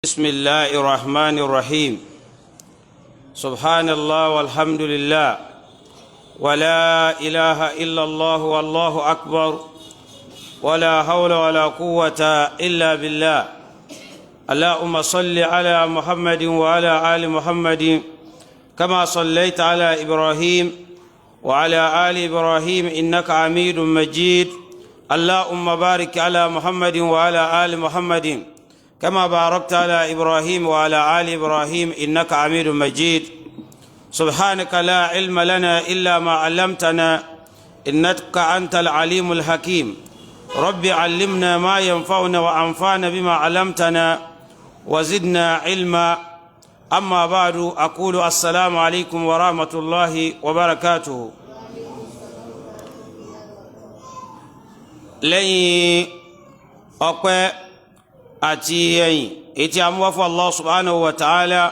بسم الله الرحمن الرحيم. سبحان الله والحمد لله ولا إله إلا الله والله أكبر ولا حول ولا قوة إلا بالله. اللهم صل على محمد وعلى آل محمد كما صليت على إبراهيم وعلى آل إبراهيم إنك حميد مجيد. اللهم بارك على محمد وعلى آل محمد كما باركت على إبراهيم وعلى آل إبراهيم إنك حميد مجيد. سبحانك لا علم لنا إلا ما علمتنا إنك أنت العليم الحكيم. رب علمنا ما ينفعنا وأنفعنا بما علمتنا وزدنا علما. أما بعد أقول السلام عليكم ورحمة الله وبركاته. لين أقوى àti ẹ̀yìn ètí amúwáfọ́ Allah subhanahu wa ta'ala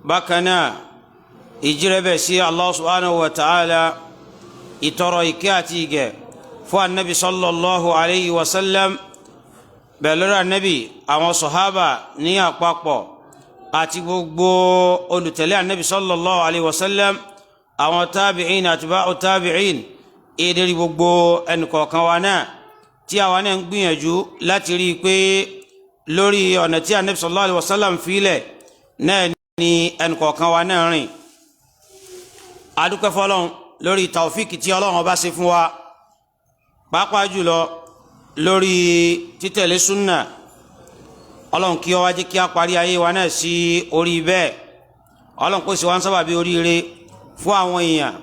bákanáà ìjírẹ́bẹ̀ sí Allah subhanahu wa ta'ala ìtọrọ ìkẹ́ àti ìgẹ̀ fún annabi sallallahu alayhi wa sallam bẹ̀lọ́rọ̀ annabi àwọn sọ̀hábà ní àpapọ̀ àti gbogbo olùtẹ̀lé annabi sallallahu alayhi wa sallam àwọn tabi'in àti ba'u tabi'in ìdírí gbogbo ẹnìkọ̀ọ̀kan wa náà tí àwa náà ń gbìyànjú láti rí i pé lórí ọ̀nà tí Ànábì sallallahu alaihi wasallam fílẹ̀ náà ni ẹnìkọ̀ọ̀kan wa náà rìn. A dúpẹ́ fọ́lọ́run lórí tàwfíkì tí Ọlọ́run bá ṣe fún wa pàápàá jùlọ lórí títẹ̀lé súnnà. Ọlọ́run kí ó wá jẹ́ kí a parí ayé wa náà sí orí bẹ́ẹ̀. Ọlọ́run kó sì wá ń sábàbí oríire fún àwọn èèyàn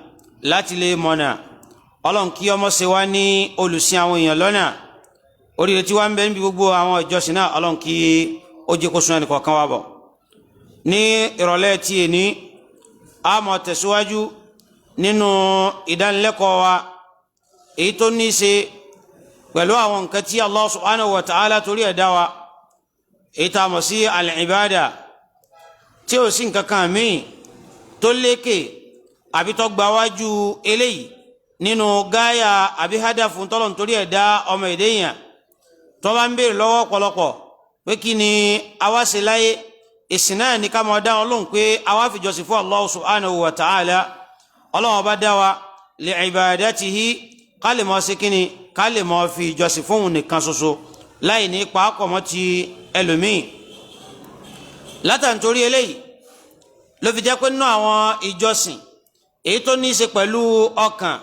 láti lè mọ̀nà. Ọlọ́run kí ọmọ ṣe wá ní olùsìn àwọn èèyàn lọ́nà. Oríire tí wá ń bẹ níbi gbogbo àwọn ìjọsìn náà Ọlọ́run kí ó jẹ́ kó sún ẹnìkọ̀ọ̀kan wa bọ̀. Ní ìrọ̀lẹ́ tí èní a máa tẹ̀síwájú nínú ìdánilẹ́kọ̀ọ́ wa èyí tó ní í ṣe pẹ̀lú àwọn nǹkan tí Allah subhanahu wa ta'ala torí ẹ̀dá wa èyí tá a mọ̀ sí al-ibada tí ó sì nǹkan kan míì tó lékè àbí tó gbáwájú eléyìí nínú gáyà àbí hádàfún tọ́lọ̀ nítorí ẹ̀dá ọmọ èdè yẹn tó bá ń béèrè lọ́wọ́ ọ̀pọ̀lọpọ̀ pé kí ni àwa ṣe láyé ìsìn náà ní ká máa dá wọn lóhùn pé àwa fi jọ́sìn fún Allah subhanahu wa ta'ala. Ọlọ́run bá dá wa li ibadatihi ká lè máa ṣe kí ni ká lè máa fi jọ́sìn fún òun nìkan ṣoṣo láì ní pàápọ̀ mọ́ ti ẹlòmíì. Látàntorí eléyìí ló fi jẹ́ pé nínú àwọn ìjọsìn èyí tó ní í ṣe pẹ̀lú ọkàn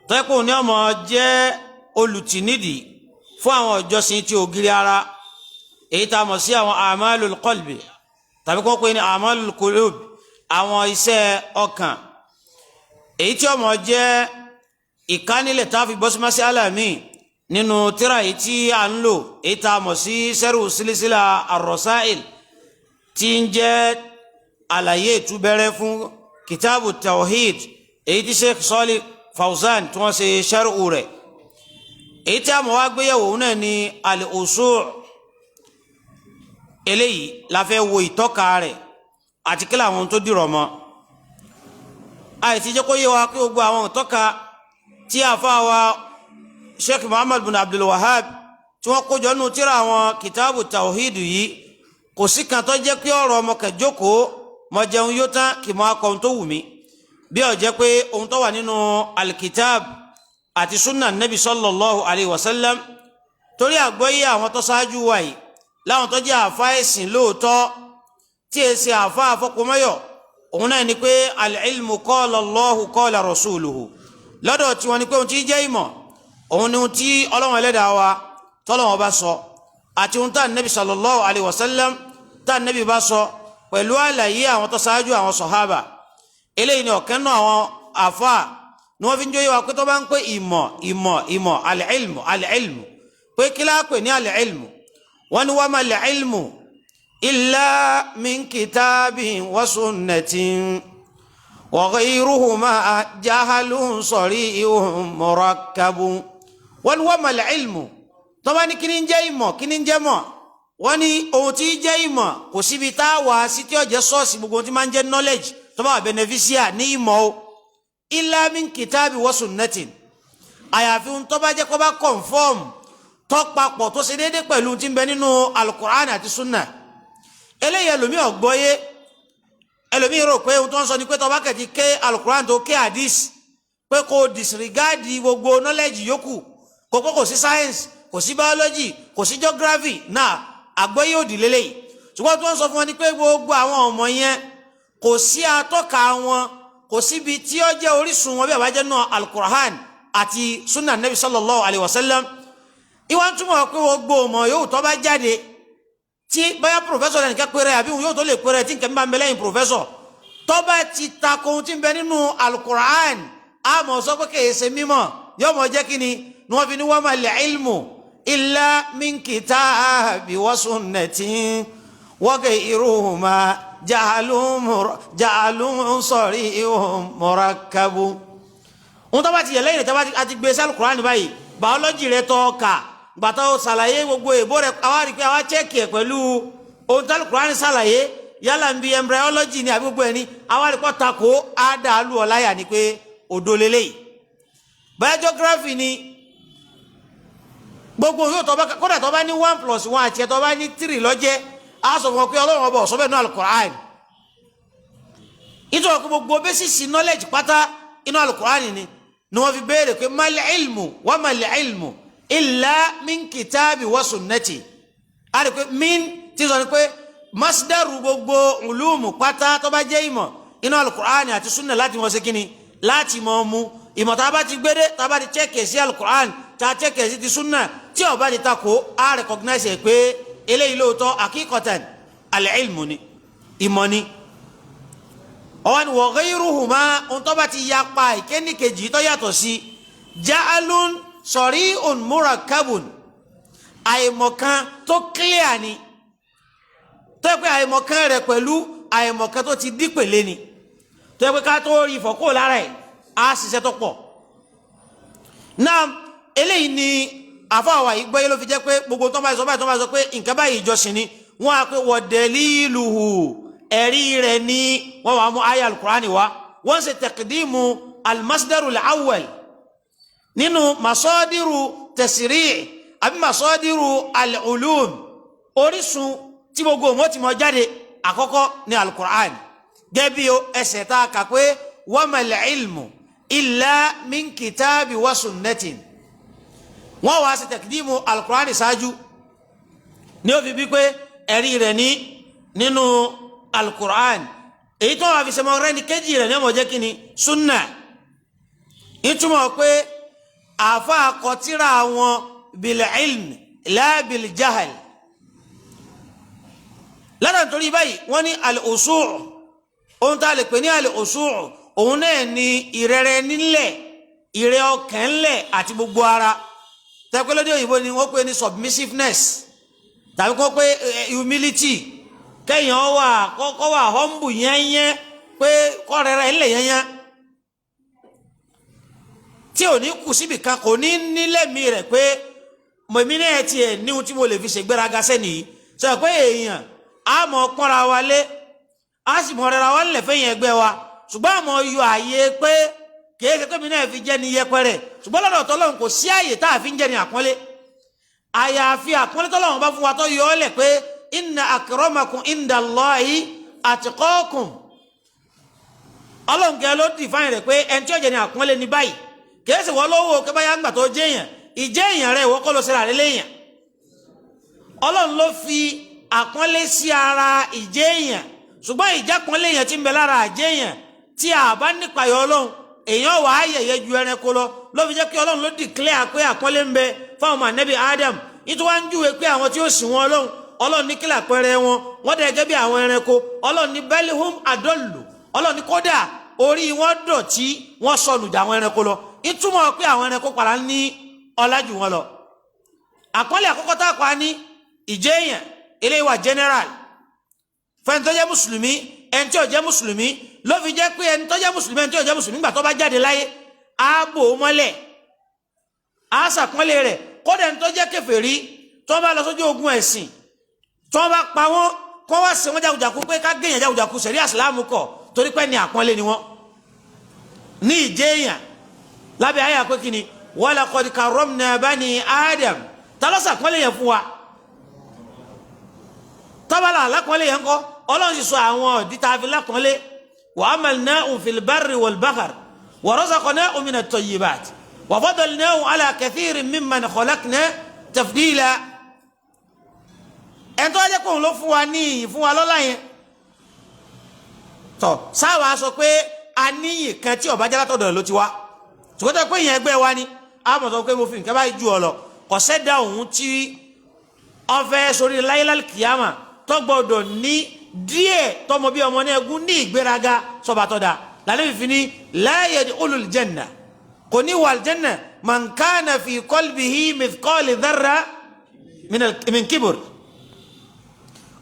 tẹ́kùn ní ọmọ jẹ́ olùtìnídìí fún àwọn ìjọsìn tí ògiri ara èyí tá a mọ̀ sí àwọn amalul qalbi tàbí kó pé ní amalul qulub àwọn iṣẹ́ ọkàn èyí tí ọmọ jẹ́ ìkánilẹ̀ tá a fi bọ́ sí mas'ala mi nínú tírà èyí tí a ń lò èyí tá a mọ̀ sí sẹ́rù sílísílà ar-rasail tí ń jẹ́ àlàyé ìtúbẹ̀rẹ̀ fún kitabu tawhid èyí tí Sheikh Salih Fawzan tí wọ́n ṣe ṣẹ́rù rẹ̀. Èyí tí a mọ̀ wá gbéyàwó náà ni al-usul. Eléyìí la fẹ́ wo ìtọ́ka rẹ̀ àti kí làwọn tó dìrọ̀ mọ́. Àìsí jẹ́ kó yé wa pé gbogbo àwọn ìtọ́ka tí àfáà wa Sheikh Muhammad bin Abdul Wahhab tí wọ́n kójọ nù tírà àwọn kitabu tawhid yìí kò sí kan tó jẹ́ pé ọ̀rọ̀ ọmọ kẹjókòó mọ jẹun yóò tán kì mọ́ akọ̀ tó wù mí bí ó jẹ́ pé ohun tó wà nínú alkitab àti sunna nabi sallallahu alayhi wa sallam torí àgbọ́yé àwọn tó ṣáájú wa yìí láwọn tó jẹ́ àfá ẹ̀sìn lóòótọ́ tí è ṣe àfá àfọkùnmọ́yọ̀ òun náà ni pé al-ilmu qala Allahu qala rasuluhu lọ́dọ̀ tí wọ́n ni pé ohun tí jẹ́ ìmọ̀ òun ni ohun tí Ọlọ́run ẹlẹ́dàá wa tọ́lọ́run bá sọ àti ohun tá nabi sallallahu alayhi wa sallam tá nabi bá sọ pẹ̀lú àlàyé àwọn tó ṣáájú àwọn sọ̀hábà. Eléyìí ni ọ̀kan náà àwọn àfá ní wọ́n fi ń jóyé wa pé tó bá ń pé ìmọ̀ al-ilmu pé kí lápè ní al-ilmu wọ́n ni wa ma al-ilmu illa min kitabin wa sunnatin wa ghayruhuma jahalun sarihun murakkabun. Wọ́n ni wa ma al-ilmu tó bá ní kí ní jẹ́ ìmọ̀ kí ní jẹ́ mọ̀ wọ́n ní ohun tí jẹ́ ìmọ̀ kò síbi tá a wà sí tí ó jẹ́ sọ́ọ̀sì gbogbo tí máa ń jẹ́ knowledge tó bá wà beneficia ní ìmọ̀ o illa min kitabi wa sunnatin àyàfi ohun tó bá jẹ́ kó bá conform tó papọ̀ tó ṣe déédéé pẹ̀lú tí ń bẹ nínú alukur'an àti sunna eléyìí ẹlòmíì ọ̀gbọ́yé ẹlòmíì rò pé ohun tó ń sọ ni pé tó bá kẹ̀tì ké alukur'an tó ké hadith pé kò disregard gbogbo knowledge yòókù kò sí science kò sí biology kò sí geography náà àgbọ́yé òdì lélẹ́yìí ṣùgbọ́n tó ń sọ fún wọn ni pé gbogbo àwọn ọmọ yẹn kò sí atọ́ka wọn kò síbi tí ó jẹ́ orísun wọn bí àbájẹ́ náà alukur'an àti sunna nabi sallallahu alayhi wa sallam ìwà ń túmọ̀ pé gbogbo ọmọ yóò tó bá jáde tí báyà professor ẹnìkan péré àbí òun yóò tó lè péré tí nǹkan bá ń bẹ lẹ́yìn professor tó bá ti takò ohun tí ń bẹ nínú alukur'an àmọ́ sọ pé kèé ṣe mímọ́ yóò mọ̀ jẹ́ kí ni wọ́n fi ní wa mal ilmu illa min kitabi wa sunnatin wa ghayruhuma ja'alun sarihun murakkabu. Ohun tó bá ti yẹ lẹ́yìn tó bá ti gbé sí alukur'an báyìí biology rẹ tó kà gbàtọ́ ṣàlàyé gbogbo èbó rẹ àwa rí pé àwa chẹ́ẹ̀kì ẹ̀ pẹ̀lú ohun tó alukur'an ṣàlàyé yálà ń bi embryology ni àbí gbogbo ẹ̀ ní àwa rí pé tako àdàlù ọ̀láyà ni pé òdo lélẹ́yìí biography ni gbogbo yóò tó bá kódà tó bá ní 1+1 àti ẹ̀ tó bá ní 3 lọ́jẹ́ á sọ fún ọ pé ọlọ́run ọba ọ̀sọ́ bẹ́ẹ̀ ní alukur'an nítorí pé gbogbo bẹ́sìsì knowledge pátá inú alukur'an ni wọ́n fi béèrè pé mal ilmu wa mal ilmu illa min kitabi wa sunnati a rí pé min tí sọ ni pé masdaru gbogbo ulumu pátá tó bá jẹ́ ìmọ̀ inú alukur'an àti sunna láti wọ́n ṣe kíni láti mọ̀ mú ìmọ̀ tá a bá ti gbédé tá a bá ti chẹ́kẹ̀ sí alukur'an tá a chẹ́kẹ̀ sí ti sunna tí ó bá ti takò a recognize ẹ̀ pé eléyìí lóòótọ́ hakikatan al-ilmu ni ìmọ̀ ni ọwọ́n ni wa ghayruhuma ohun tó bá ti yapa ìkéníkejì tó yàtọ̀ sí ja'alun sarihun murakkabun àìmọ̀kan tó clear ni tó yẹ pé àìmọ̀kan rẹ̀ pẹ̀lú àìmọ̀kan tó ti dípèlé ni tó yẹ pé ká tó rí ìfọ̀kó lára ẹ̀ á ṣiṣẹ́ tó pọ̀ náà eléyìí ni àfáàwà yìí gbọ́yé ló fi jẹ́ pé gbogbo tó bá sọ pé nǹkan báyìí ìjọsìn ni wọ́n á pé wa daliluhu ẹ̀rí rẹ̀ ní wọ́n wà mú ayé alukurani wa wọ́n ṣe taqdimu almasdaru al-awwal nínú masadiru tasiri' àbí masadiru al-ulum orísun tí gbogbo ọmọ tí mo jáde àkọ́kọ́ ní alukurani gẹ́bí ẹsẹ̀ tá a kà pé wa mal ilmu illa min kitabi wa sunnatin wọ́n wá ṣe taqdimu alukurani ṣáájú ní ó fi bí pé ẹ̀rí rẹ̀ ní nínú alukur'an èyí tó wà fi sẹmọ rẹ ní kejì rẹ ní ọmọ jẹ́ kí ni sunna ìtumọ̀ pé àfa àkọtíra wọn bil ilm la bil jahl lára nítorí báyìí wọ́n ní al-usu' ohun tá a lè pè ní al-usu' òun náà ní ìrẹ̀rẹ̀ nílẹ̀ ìrẹ̀ ọkàn ńlẹ̀ àti gbogbo ara tẹ́pẹ́lẹ́dẹ́ òyìnbó ni wọ́n pè ní submissiveness tàbí kó pé humility kẹ́yìn kọ́kọ́ wà humble yẹ́nyẹ́ pé kọ́rẹ́rẹ́ ńlẹ̀ yẹ́nyẹ́ tí ò ní kù síbi kan kò ní nílẹ̀mí rẹ̀ pé mọ̀mí náà tiẹ̀ ní ohun tí mo lè fi ṣègbéraga sẹ́ni yìí sọ pé èèyàn á mọ̀ pọ́nra wa lé á sì mọ̀ rẹra wa ńlẹ̀ fẹ́yìn ẹgbẹ́ wa ṣùgbọ́n àmọ́ yọ àyè pé kìí ṣe tómi náà fi jẹ́ ní yẹpẹrẹ ṣùgbọ́n lọ́dọ̀ tọ́lọ́run kò sí àyè tá a fi ń jẹ́ ní àpọ́nlé àyàfi àpọ́nlé tọ́lọ́run bá fún wa tó yọ ọ́ lẹ̀ pé inna akramakum inda Allahi atqakum ọlọ́nkẹ́ ló define rẹ̀ pé ẹni tí ó jẹ́ ní àpọ́nlé ní báyìí kìí ṣe wọ́n lówó kí báyà ń gbà tó jẹ́ èèyàn ìjẹ́ èèyàn rẹ̀ ìwọ́ kọ́ ló ṣe rà lélẹ́yìn ọlọ́run ló fi àpọ́nlé sí ara ìjẹ́ èèyàn ṣùgbọ́n ìjápọ́nlé èèyàn tí ń bẹ lára ìjẹ́ èèyàn tí a bá nípayọ̀ ọlọ́run èèyàn wà á yẹ̀yẹ́ ju ẹranko lọ ló fi jẹ́ kí ọlọ́run ló declare pé àpọ́nlé ń bẹ fáwọn ọmọ ànábì Adam nítorí wọ́n ń júwe pé àwọn tí ó sìn wọn ọlọ́run ní kílà pẹ́rẹ́ wọn wọ́n dẹ̀ gẹ́gẹ́ bí àwọn ẹranko ọlọ́run ní belihum adollu ọlọ́run ní kódà orí wọn dọ̀tí wọ́n sọnù jà àwọn ẹranko lọ ìtumọ̀ pé àwọn ẹranko padà ní ọlá jù wọn lọ àpọ́nlé àkọ́kọ́ tá a pa ní ìjẹ́ èèyàn eléyìí wà general fẹ́ni tó jẹ́ mùsùlùmí ẹni tí ò jẹ́ mùsùlùmí ló fi jẹ́ pé ẹni tó jẹ́ mùsùlùmí ẹni tí ò jẹ́ mùsùlùmí gbà tó bá jáde láyé á bò ó mọ́lẹ̀ á ṣàpọ́nlé rẹ̀ kódà ẹni tó jẹ́ kèfèrí tó bá lọ sójú ogun ẹ̀sìn tó bá pa wọ́n kó wá sí wọn jákujàku pé ká gẹ̀yàn jákujàku sẹ̀rí àsìlámù kọ̀ torí pé ní àpọ́nlé ni wọ́n ní ìjẹ́ èèyàn lábẹ́ àyà pé kí ni walaqad karramna bani Adam ta ló ṣàpọ́nlé yẹn fún wa tabala alápọ́nlé yẹn kọ́ Ọlọ́run sì sọ àwọn ọ̀dí tá a fi lápọ́nlé wa hamalnahum fil barri wal bahr wa razaqnahum minat tayyibat wa fadalnahum ala kathirin mimman khalaqna tafdila ẹni tó wá jẹ́ pé òun ló fún wa ní ìfún wa lọ́lá yẹn tọ́ sáwà sọ pé a níyì kan tí ọba jẹ́ látọ̀dọ̀ ló ti wá ṣùgbọ́n tó pé ìyẹn ẹgbẹ́ wa ni a mọ̀ sọ pé mo fi nǹkan báyìí ju ọ lọ kò sẹ́dá òun tí ọfẹ́ sórí láyélálì kìyàmà tó gbọ́dọ̀ ní díẹ̀ tọmọ bí ọmọ ní ẹgún ní ìgbéraga sọba tọ́da lálẹ́ fífi ní la yadkhulul janna kò ní wà aljanna man kana fi qalbihi mithqali dharra min kibr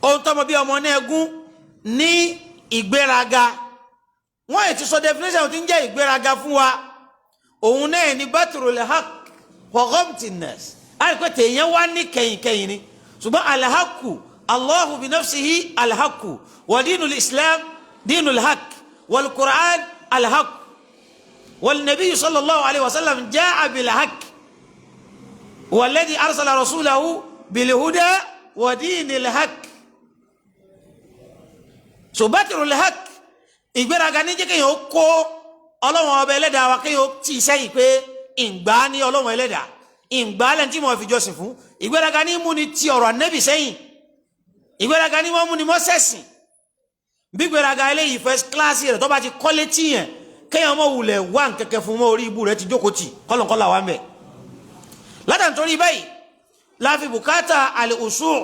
ohun tọmọ bí ọmọ ní ẹgún ní ìgbéraga wọ́n yẹ ti sọ definition tí ń jẹ́ ìgbéraga fún wa òun náà ní batrul haqq wa ghamtin nas àìpẹ́ tèèyàn wá ní kẹyìnkẹyìn ni ṣùgbọ́n alhaqqu Allahu bi nafsihi alhaqqu wa dinul islam dinul haqq wal qur'an alhaqq wal nabiy sallallahu alayhi wa sallam jaa bil haqq walladhi arsala rasulahu bil huda wa dinil haqq so batrul haqq ìgbéraga ní jẹ́ kéèyàn kó ọlọ́wọ́n ọba ẹlẹ́dàá wa kéèyàn tì í sẹ́yìn pé ìgbà ní ọlọ́wọ́n ẹlẹ́dàá ìgbà lẹ́ni tí mo fi jọ́sìn fún ìgbéraga ní mú ni ti ọ̀rọ̀ ànẹ́bì sẹ́yìn ìgbéraga ní wọ́n mú ni mọ́ sẹ́sìn bí ìgbéraga eléyìí first class rẹ̀ tó bá ti kọ́lé tí yẹn kéèyàn mọ̀ wulẹ̀ wá nkẹ́kẹ́ fún mọ́ orí ibú rẹ̀ ti jókòó tì kọ́lọ̀kọ́lá wa ń bẹ̀ látàntorí báyìí la fi bùkátà al-usul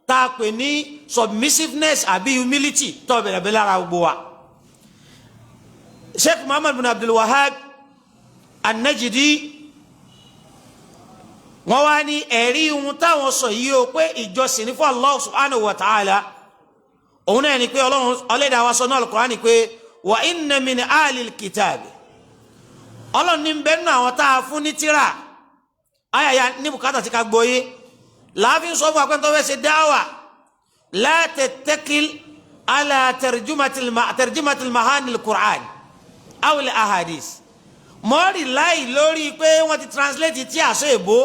tá a pè ní submissiveness àbí humility tó bẹ̀rẹ̀ bẹ̀ lára gbogbo wa. Sheikh Muhammad bin Abdul Wahhab An-Najdi wọ́n wá ní ẹ̀rí ohun táwọn sọ yìí o pé ìjọsìn ní fún Allah subhanahu wa ta'ala òun náà ni pé Ọlọ́run ọlẹ́dàá wa sọ náà Al-Qur'ani pé wa inna min ahlil kitab Ọlọ́run ní bẹ́ẹ̀ nínú àwọn tá a fún ní tírà ayàyà ní bùkátà tí ká gbọ́yé láàfin sọ fún akẹ́ntọ́ fẹ́ ṣe dáwà la tattakil ala tarjumatil mahanil Qur'an awil ahadis mọ́rì láì lórí pé wọ́n ti translate tí àṣọ èbó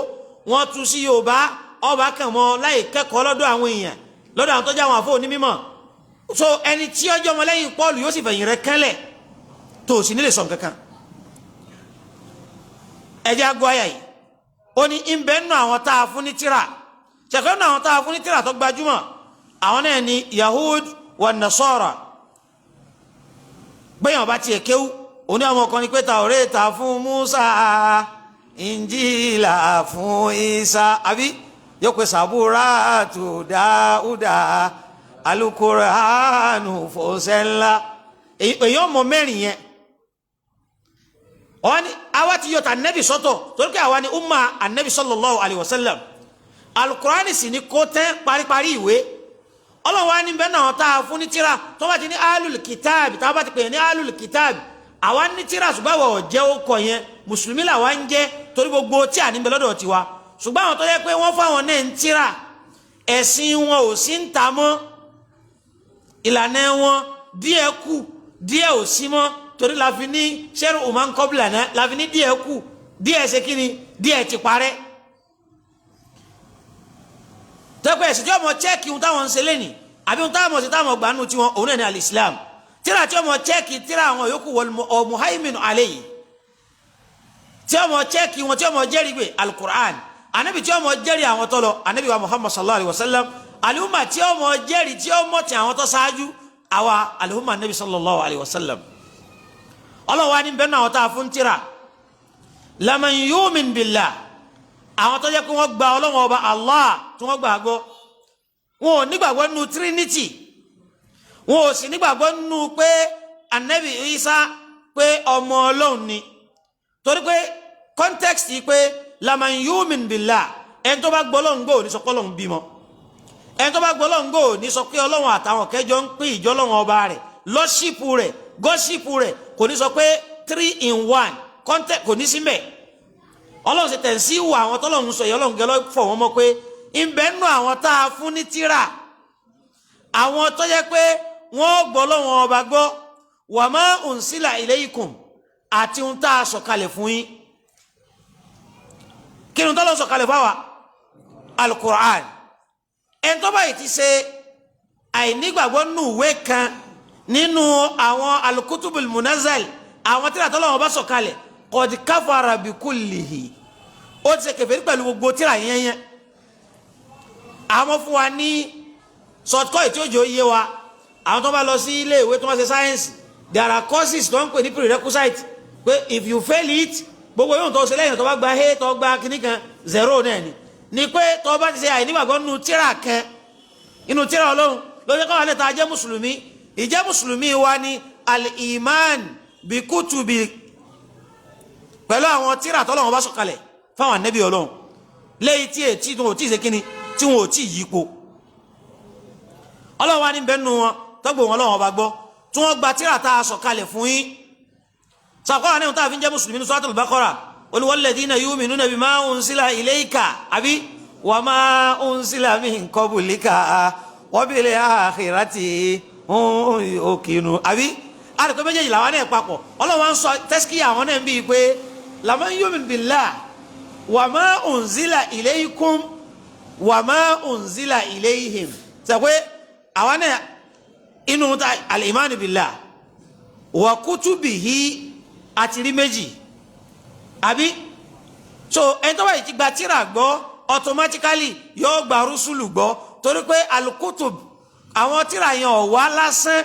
wọ́n tú sí Yorùbá ọba kàn mọ́ láì kẹ́kọ̀ọ́ lọ́dọ̀ àwọn èèyàn lọ́dọ̀ àwọn tó jẹ́ àwọn àfọ́ onímọ̀ so ẹni tí ọjọ́ ọmọ lẹ́yìn Pọ́ọ̀lù yóò sì fẹ̀yìn rẹ̀ kẹ́lẹ̀ tó sì nílé sọ̀n kankan ẹjẹ́ agbó ayà yìí ó ní ìbẹ́ nù àwọn tá a fún ní tíra ṣẹ̀kọ́ nù àwọn tá a fún ní tíra tó gbajúmọ̀ àwọn náà ni Yahud wa Nasara gbẹ̀yàn bá tiẹ̀ kéwú òní àwọn ọkàn ní pé Taurata fún Musa Injila fún Isa àbí yóò pé Saburatu Dáúdà Al-Qur'anu fòsẹ́ńlá èyí ọmọ mẹ́rin yẹn wọ́n ní àwa ti yọta anabi sọ́tọ̀ torí pé àwa ni umma anabi sallallahu alayhi wa sallam Al-Qur'ani sì ni kó tẹ́ paríparí ìwé Ọlọ́run wa ní bẹ́ẹ̀ náà tá a fún ní tíra tó bá ti ní alul kitab tá a bá ti pè ní alul kitab àwa ní tíra ṣùgbọ́n àwọn ọ̀jẹ́ ó kọ yẹn mùsùlùmí làwa ń jẹ́ torí gbogbo tí à ní bẹ lọ́dọ̀ tiwa ṣùgbọ́n àwọn tó yẹ pé wọ́n fáwọn náà ń tíra ẹ̀sìn wọn ò sí ń ta mọ́ ìlànà wọn díẹ̀ kù díẹ̀ ò sí mọ́ torí la fi ní sẹ́rù ọ̀mán kọ́bìlà náà la fi ní díẹ̀ kù díẹ̀ ṣe kí ni díẹ̀ ti parẹ́ tẹ́pẹ́ ẹ̀sìn tí ọmọ chẹ́ẹ̀kì ohun táwọn ń ṣe lẹ́nìí àbí ohun táwọn ṣe táwọn gbà nù tiwọn òun náà ní al-Islam tíra tí ọmọ chẹ́ẹ̀kì tíra àwọn yòókù wal muhaimin alayhi tí ọmọ chẹ́ẹ̀kì wọn tí ọmọ jẹ́rìí gbé al-Qur'an anabi tí ọmọ jẹ́rìí àwọn tó lọ anabi wa Muhammad sallallahu alayhi wa sallam alihuma tí ọmọ jẹ́rìí tí ọmọ tí àwọn tó ṣáájú àwa alihuma anabi sallallahu alayhi wa sallam ọlọ́wọ́ ni bẹ́ẹ̀ náà àwọn tá a fún tíra laman yu'min billah àwọn tó jẹ́ pé wọ́n gba Ọlọ́run ọba Allah tí wọ́n gbàgbọ́ wọn ò nígbàgbọ́ nínú Trinity wọn ò sì nígbàgbọ́ nínú pé anabi Isa pé ọmọ Ọlọ́run ni torí pé context yìí pé laman yu'min billah ẹni tó bá gbọ́ Ọlọ́run gbọ́ ní sọ pé Ọlọ́run bímọ ẹni tó bá gbọ́ Ọlọ́run gbọ́ ní sọ pé Ọlọ́run àtàwọn kẹjọ ń pín ìjọ Ọlọ́run ọba rẹ̀ lọ́ṣípù rẹ̀ gọ́ṣípù rẹ̀ kò ní sọ pé 3 in 1 context kò ní sí mẹ́ Ọlọ́run ṣe tẹ̀ sí ìwà àwọn tọ́lọ́run sọ yìí Ọlọ́run gẹ́lọ́ fọ̀ wọ́n mọ́ pé ìbẹ́nu àwọn tá a fún ní tíra àwọn tó jẹ́ pé wọ́n gbọ́ Ọlọ́run ọba gbọ́ wa ma unsila ilaykum àti ohun tá a sọ̀kalẹ̀ fún yín kí ni tọ́lọ́run sọ̀kalẹ̀ fáwa alukur'an ẹni tó báyìí ti ṣe àìnígbàgbọ́ nínú ìwé kan nínú àwọn alukutubul munazal àwọn tírà t'Ọlọ́run bá sọ̀kalẹ̀ qad kafara bi kullihi ó ti ṣe kèfèrí pẹ̀lú gbogbo tírà yẹn àwọn fún wa ní shortcut tí ó jẹ́ òye wa àwọn tó bá lọ sí ilé ìwé tó wọ́n ṣe sáyẹ́nsì there are courses tó ń pè ní prerequisite pé if you fail it gbogbo yóò tó ṣe lẹ́yìn tó bá gba a tó gba kíní kan 0 náà ni pé tó bá ti ṣe àìnígbàgbọ́ nínú tírà kan inú tírà Ọlọ́run ló jẹ́ káwọn lẹ́ta jẹ́ mùsùlùmí ìjẹ́ mùsùlùmí wa ni al-iman bi kutubi pẹ̀lú àwọn tírà t'Ọlọ́run bá sọ̀kalẹ̀ fáwọn ànábì Ọlọ́run lẹ́yìn tí wọn ò tí ì ṣe kíní tí wọn ò tí ì yípo Ọlọ́run wa ní bẹ́ẹ̀ nù wọn tọ́gbò wọn Ọlọ́run ọba gbọ́ tí wọ́n gba tírà tá a sọ̀kalẹ̀ fún yín sàkọ́ra ní ohun tá a fi ń jẹ́ mùsùlùmí ní Suratul Baqara walladhina yu'minuna bima unzila ilayka àbí wa ma unzila min qablika wa bil akhirati hum yuqinun àbí àdìpé méjèèjì làwọn náà papọ̀ Ọlọ́run wa ń sọ tẹ́síkì àwọn náà bíi pé laman yu'min billahi wa ma unzila ilaykum wa ma unzila ilayhim sàpé àwọn náà inú ta al-imanu billah wa kutubihi àti rí méjì àbí so ẹni tó bá yìí ti gba tírà gbọ́ automatically yóò gba rúsùlù gbọ́ torí pé al-kutub àwọn tírà yẹn ò wá lásán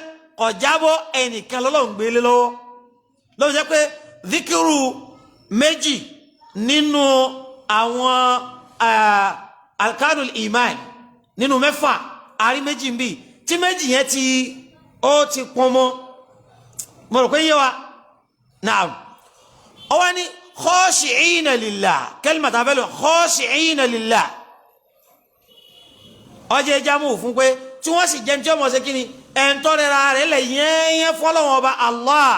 ọ̀jábọ̀ ẹnìkan lọ́lọ́run gbélé lọ́wọ́ ló jẹ́ pé díkìrù méjì nínú àwọn alkanul iman nínú mẹ́fà àrí méjì ń bì tí méjì yẹn ó ti pọn mọ́ mo rò pé yé wa naam ó wá ní khashi'ina lillah kẹ́lìmọ̀ tàbí lọ khashi'ina lillah ọjọ́ ìjámù fún pé tí wọ́n sì jẹ́ tí ó mọ̀ sí kí ni ẹ̀ńtọ́ rẹ̀ ra rẹ̀ lẹ̀ yẹ́nyẹ́ fọ́lọ́wọ́n ọba Allah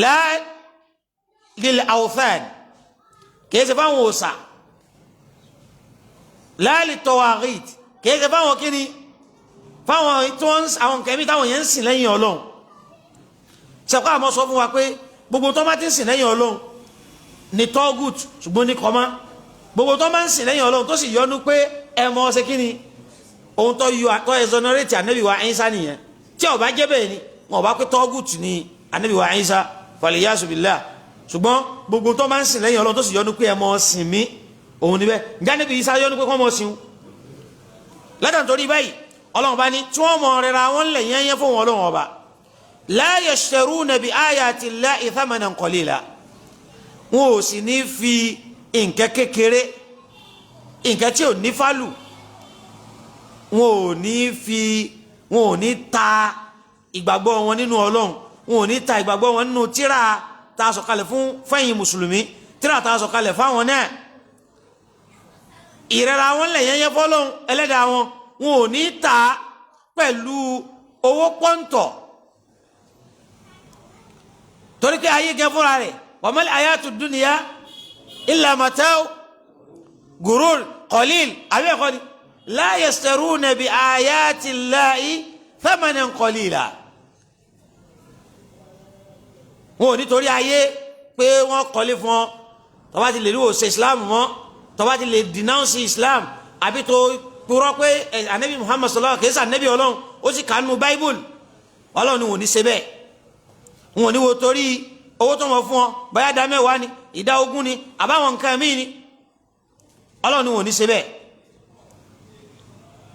la lil awthan kìí ṣe fáwọn òòṣà la lit tawaghit kìí ṣe fáwọn kí ni fáwọn tí wọ́n àwọn kẹ́mí táwọn yẹn ń sìn lẹ́yìn Ọlọ́run ṣẹ̀kọ́ àmọ́ sọ fún wa pé gbogbo tó bá ti ń sìn lẹ́yìn Ọlọ́run ní tọ́gùt ṣùgbọ́n ní kọ́má gbogbo tó máa ń sìn lẹ́yìn Ọlọ́run tó sì yọnu pé ẹ mọ̀ ṣe kí ni ohun tó yọ àtọ́ exonerate ànábì wa Ìsá nìyẹn tí ó bá jẹ́ bẹ́ẹ̀ ni wọn bá pé tọ́gùt ní ànábì wa Ìsá faliyasu billah ṣùgbọ́n gbogbo tó máa ń sìn lẹ́yìn Ọlọ́run tó sì yọnu pé ẹ mọ̀ sìn mí òun níbẹ̀ ǹjẹ́ ànábì Ìsá yọnu pé kọ́ mọ̀ sìn látàn torí báyìí Ọlọ́run bá ní tí wọ́n mọ̀ rẹ̀ ra wọn lẹ̀ yẹn fún wọn Ọlọ́run ọba la yashtaruna bi ayati llahi thamanan qalila wọn ò sì ní fi nǹkan kékeré nǹkan tí ò ní fálù wọn ò ní ta ìgbàgbọ́ wọn nínú Ọlọ́run wọn ò ní ta ìgbàgbọ́ wọn nínú tírà tá a sọ̀kalẹ̀ fún fẹ́yìn mùsùlùmí tírà tá a sọ̀kalẹ̀ fáwọn náà ìrẹ́ra wọn lẹ̀ yẹn fọ́lọ́run ẹlẹ́dàá wọn ò ní ta pẹ̀lú owó pọ́ńtọ̀ torí pé ayé gẹ fúnra rẹ̀ wa mal hayatu dunya illa mata'u gurur qalil àbí ẹ̀kọ́ ni la yashtaruna bi ayati llahi thamanan qalila wọn ò nítorí ayé pé wọ́n kọ́lé fún ọ tó bá ti lè rí òsè islam mọ́ tó bá ti lè denounce islam àbí tó purọ́ pé anabi muhammad sallallahu alaihi wasallam anabi Ọlọ́run ó sì kánú bible Ọlọ́run ni wọn ò ní ṣe bẹ́ẹ̀ wọn ò ní wo torí owó tó mọ̀ fún ọ báyá dá mẹ́wàá ni ìdá ogún ni àbáwọn nǹkan míì ni Ọlọ́run ni wọn ò ní ṣe bẹ́ẹ̀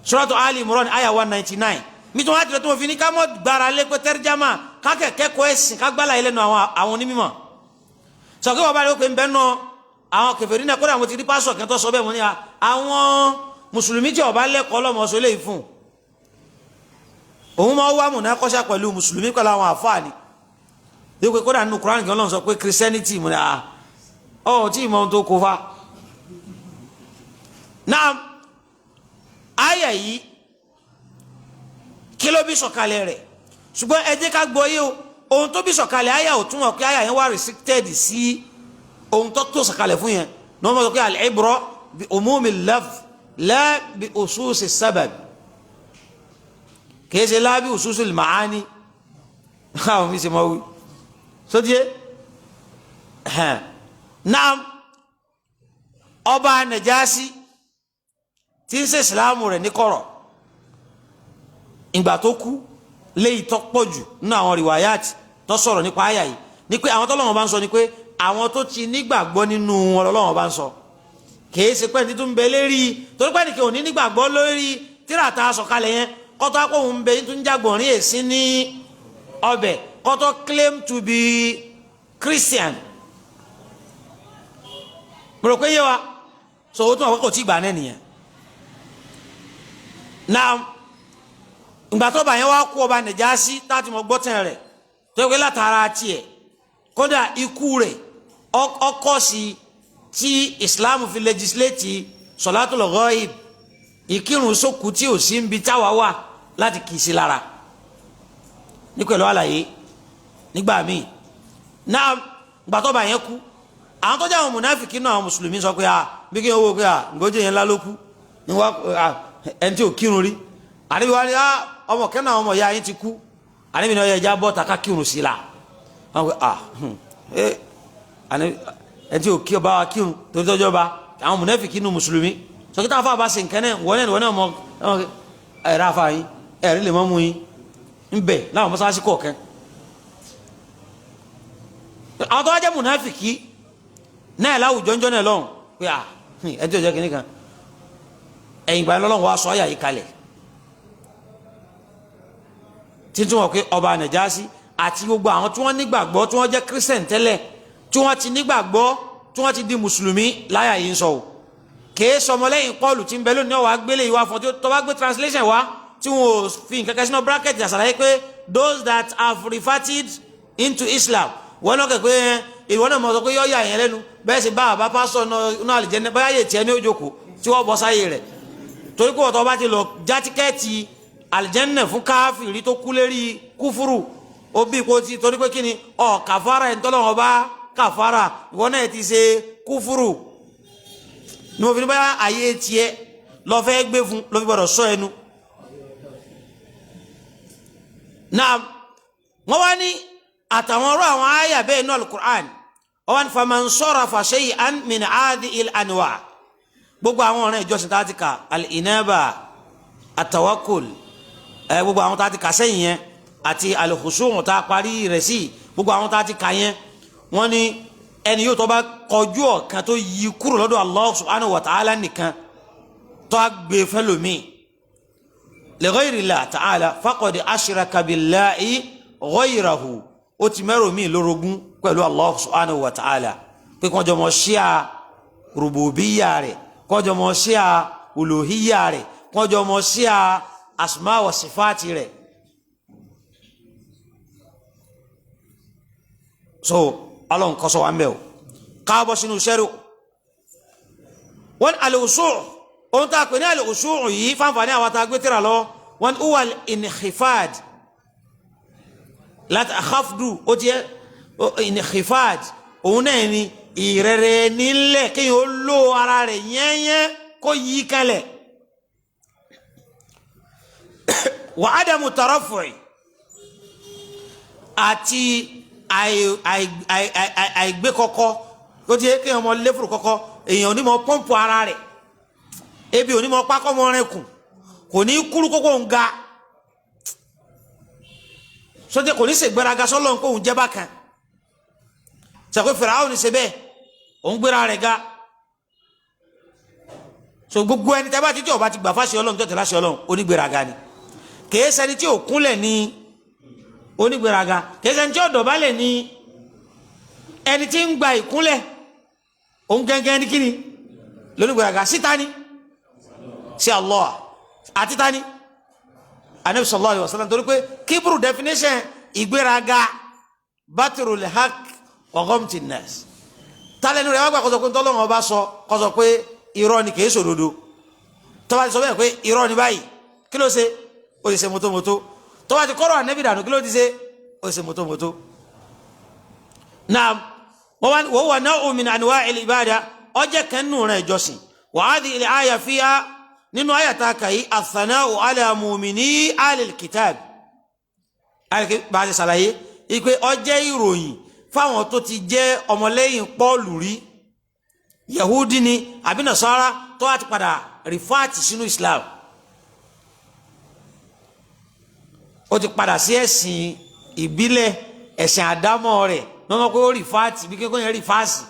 Suratu Ali Imran aya 199 mi tó wá tilẹ̀ tó fi ní ká mọ́ gbára lé pé tẹ́rìjámà kákẹ́kẹ́kọ̀ọ́ ẹ̀sìn ká gbálà ilẹ̀ nù àwọn onímọ̀ sọ̀kẹ́ wọ́n bá rí ó pé ń bẹ́ nù àwọn kèfèrí náà kódà mo ti rí pásọ̀ kẹ́ tó sọ bẹ́ẹ̀ mo ní àwọn mùsùlùmí tí ó bá lẹ́kọ̀ọ́ lọ́mọ sọ lè fún òun máa wá múná kọ́ṣà pẹ̀lú mùsùlùmí pẹ̀lú àwọn àfáà ni bí pé kódà nínú Kùránì kí Ọlọ́run sọ pé Christianity mo ní tí ìmọ̀ ohun tó kó fa náà àyà yìí kí ló bí sọ̀kalẹ̀ rẹ̀ ṣùgbọ́n ẹ jẹ́ ká gbọ́ yé o ohun tó bí sọ̀kalẹ̀ àyà ò túmọ̀ pé àyà yẹn wà restricted sí ohun tó sọ̀kalẹ̀ fún yẹn ní wọ́n mọ̀ sọ pé al-ibra bi umumi al-lafz la bi usus as-sabab kìí ṣe la bi usus al-ma'ani àwọn mi ṣe mọ̀ wí sódìé náà ọba Nàjàsí tí ń ṣe ìsìláàmù rẹ̀ ní kọ̀rọ̀ ìgbà tó kú léyìí tó pọ̀ jù nínú àwọn rìwáyàtì tó sọ̀rọ̀ nípa àyà yìí ni pé àwọn tọ́lọ́run bá ń sọ ni pé àwọn tó ti nígbàgbọ́ nínú wọn lọ́lọ́run bá ń sọ kìí ṣe pé títún bẹ lérí torí pé nìkan ò ní nígbàgbọ́ lórí tírà tá a sọ̀kalẹ̀ yẹn kọ́tọ́ akóhun bẹ tún jágbọ̀nrín èsì ní ọbẹ̀ kọ́tọ́ claim to be Christian mo rò pé yé wa so o tún àwọn kò tí gbà náà nìyẹn náà ìgbà tó bá yẹn wá kú ọba Nàjàsí láti mọ gbọ́tàn rẹ̀ tó yẹ pé látara tiẹ̀ kódà ikú rẹ̀ ọkọ̀ sí tí Islam fi legislate Salatul Ghaib ìkírun sókù tí ò sí ń bi táwa wà láti kì í sí lára ní pẹ̀lú àlàyé nígbà míì náà ìgbà tó bá yẹn kú àwọn tó jẹ́ àwọn mùnáfìkì náà àwọn mùsùlùmí sọ pé bí kí n owó pé ngójì yẹn ńlá ló kú ní wá ẹni tí ò kírun rí àníbi wá ní ọmọ kẹ́nà ọmọ ìyá yín ti kú àníbi ní ọyọ ẹja bọ́ ta ká kírun sí la wọn pe ẹni tí ò kí ọba wa kírun torí tọ́jú ọba àwọn mùnáfìkì nù mùsùlùmí sọkítà afa bá ṣe nkẹ́ náà wọ́n náà mọ ẹ̀rọ afa yín ẹ̀rí lè mọ́ mú yín ń bẹ̀ láwọn mọ́sálásí kọ̀ọ̀kan àwọn tó wá jẹ́ mùnáfìkì náà láwùjọ ńjọ́ náà lọ́hùn pé ẹni tí ò jẹ́ kínní kan ẹ̀yìn ìgbà lọ́lọ́hùn wa sọ àyà yìí kalẹ̀ títún wọ̀ pé ọba Nàjàsí àti gbogbo àwọn tí wọ́n nígbàgbọ́ tí wọ́n jẹ́ Christian tẹ́lẹ̀ tí wọ́n ti nígbàgbọ́ tí wọ́n ti di mùsùlùmí láyà yìí ń sọ o kèé sọmọlẹ́yìn Pọ́ọ̀lù tí ń bẹ lónìí ọ̀wá gbélé ìwà fún tó bá gbé translation wá tí wọn ò fi nǹkan kan sínú bracket àṣàlàyé pé those that have reverted into Islam wọn náà kẹ pé ìwọ náà mọ̀ sọ pé yọ̀ọ̀yà yẹn lẹ́nu bẹ́ẹ̀ sì bá àbá pásọ̀ náà àlìjẹ́nẹ́ báyà yè tiẹ̀ ní òjòkó tí wọ́n bọ́ sáyé rẹ̀ torí pé ọ̀tọ̀ bá ti lọ já tíkẹ́ẹ̀tì àlìjẹ́nẹ́ fún káfíìrì tó kú lérí kúfúrú ó bí ipò tí torí pé kí ni kàfàrà ẹ̀ ń tọ́lọ́wọ́n bá kàfàrà ìwọ náà ti ṣe kúfúrú ni mo fi ní báyà ayé tiẹ̀ lọ fẹ́ gbé fún lọ fi gbọdọ̀ sọ ẹnu. náà wọ́n wá ní àtàwọn ọ̀rọ̀ àwọn àyà bẹ́ẹ̀ ní alukur'an wọ́n ní faman sarafa shay'an min hadhihi al-anwa gbogbo àwọn ọ̀rẹ́ ìjọsìn tá a ti kà al-inaba at-tawakkul gbogbo àwọn tá a ti kà sẹ́yìn yẹn àti al-khushu' tá a parí rẹ̀ sí gbogbo àwọn tá a ti kà yẹn wọ́n ní ẹni yóò tó bá kọjú ọ̀kan tó yí kúrò lọ́dọ̀ Allah subhanahu wa ta'ala nìkan tó a gbé fẹ́lòmí li ghayri Allah ta'ala faqad ashraka billahi ghayrahu ó ti mẹ́rò mí lórogún pẹ̀lú Allah subhanahu wa ta'ala pé kọjọ mọ̀ ṣíà rububiyya rẹ̀ kọjọ mọ̀ ṣíà uluhiyya rẹ̀ kọjọ mọ̀ ṣíà asma wa sifati rẹ̀ so alon kọsọ wa ń bẹ o káàbọ̀ sínú sẹ́rù wọn al-ushu' ohun tá a pè ní al-ushu' yìí fáǹfààní àwọn tá a gbé tírà lọ wọn huwa al-inkhifad láti àkàfdù ó jẹ́ inkhifad òun náà ni ìrẹ̀rẹ̀ nílẹ̀ kéèyàn ó lò ara rẹ̀ yẹ́nyẹ́ kó yí kalẹ̀ wa adamu tarafu'i àti àìgbé kọ́kọ́ ó jẹ́ kéèyàn mọ lẹ́fùrù kọ́kọ́ èèyàn onímọ̀ pọ́ǹpù ara rẹ̀ ebi onímọ̀ pákọ́ mọ́ rẹ̀ kù kò ní kúrú kókó ń ga sọjẹ kò ní ṣe gbéraga sọlọ nǹkó òun jẹ bákan ṣàkóso Fáráò ní ṣe bẹ́ẹ̀ òun gbéra rẹ̀ ga so gbogbo ẹni tẹ́ bá ti tí ọba ti gbà fáṣẹ Ọlọ́run tó tẹ̀lé àṣẹ Ọlọ́run onígbéraga ni kìí ṣẹni tí ò kúnlẹ̀ ní onígbéraga kìí ṣẹni tí ò dọ̀bálẹ̀ ní ẹni tí ń gba ìkúnlẹ̀ òun gẹ́gẹ́ ní kíni lónígbéraga síta ni sí Allah àti tani anabi sallallahu alaihi wasallam torí pé kíbrù definition ìgbéraga batrul haq wa ghamtin nas tálẹ́nu rẹ̀ wá gbà kọ́sọ̀ pé tọ́lọ́run ọba sọ kọ́sọ̀ pé irọ́ ni kìí sòdodo tọ́ba ti sọ bẹ́ẹ̀ pé irọ́ ni báyìí kí ló ṣe ó ti ṣe mọ́tòmọ́tò tọ́ba ti kọ́rọ̀ ànẹ́bì dànù kí ló ti ṣe ó ti ṣe mọ́tòmọ́tò. naam wa huwa naw'un min anwa'il ibada ọjẹ́ kẹ́nu rẹ̀ ìjọsìn wa hadhihi al-aya fiha nínú ayata kàyí àthanáwò aláàmùmìní alìkìtàb bá ti sàlàyé ipé ọjẹ́ ìròyìn fáwọn tó ti jẹ́ ọmọlẹ́yìn Pọ́ọ̀lù rí yahudi ni àbí nasara tó wá ti padà rìfáàtì sínú islam ó ti padà sí ẹ̀sìn ìbílẹ̀ ẹ̀sìn àdámọ́ rẹ̀ ní wọ́n pé ó rìfáàtì bí kékeré yẹn rìfáàsì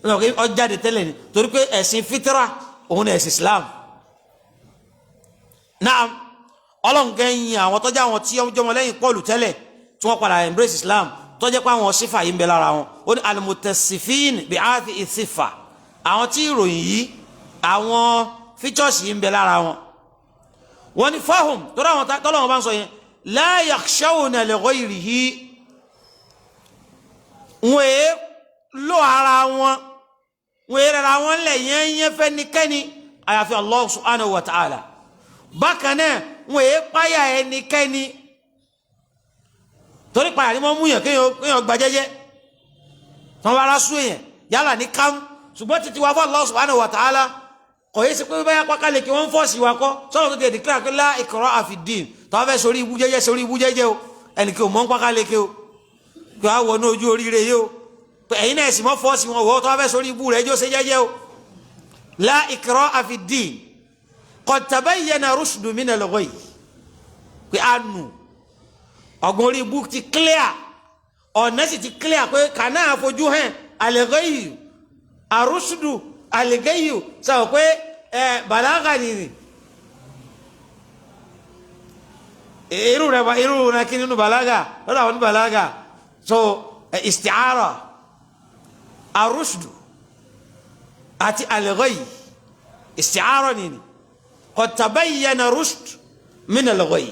ní wọ́n pé ó jáde tẹ́lẹ̀ ni torí pé ẹ̀sìn fitra òun ni ẹ̀sìn islam náà ọlọ́nkẹ́yìn àwọn tọ́jú àwọn tí ọmọ lẹ́yìn Pọ́ọ̀lù tẹ́lẹ̀ tí wọ́n padà embrace islam tó jẹ́ pé àwọn sífà yìí ń bẹ lára wọn ó ní alimutasifin bi áàtì ìsìfà àwọn tí ìròyìn yìí àwọn features yìí ń bẹ lára wọn wọ́n ní fahum tó rà wọn tọ́lọ́wọ́n bá ń sọ yẹn la yakhshawna li ghayrihi wọ́n èé lò ara wọn wọ́n èé rẹ̀ àwọn lẹ̀ yẹn fẹ́ nikẹ́ni àyàfi Allah subhanahu wa ta'ala bákan náà wọ́n èé páyà ẹnikẹ́ni torí padà ní wọ́n mú yàn kéèyàn gba jẹ́jẹ́ tí wọ́n bá rá sún èèyàn yálà ní kámú ṣùgbọ́n títí wá fún Allah subhanahu wa ta'ala kò yé sí pé báyà pákálẹ̀ kí wọ́n ń fọ́ọ̀sì wa kọ́ sọ́nà tó ti declare pé la ikraha fi ddin tó wọ́n fẹ́ sórí ibú jẹ́jẹ́ o ẹnì kí o mọ́ ń pákálẹ̀ kí o kí wọ́n á wọnú ojú oríire yìí o pé ẹ̀yin náà sì mọ́ fọ́ọ̀sì wọn wọ́ tó wọ́n fẹ́ sórí ibú rẹ̀ jó ṣe jẹ́jẹ́ o la ikraha fi ddin qad tabayyana rushdu minal ghayy pé àánú ọgbọ̀n orí ibú ti clear ọ̀nà sì ti clear pé kàná àfojú hàn al-ghayy àrùsùdù al-ghayy sọ pé bàlágà nìyí irú rẹ̀ kí nínú bàlágà lọ́dọ̀ àwọn bàlágà so isti'ara àrùsùdù àti al-ghayy isti'ara nìyí qad tabayyana rushd min al-ghayy.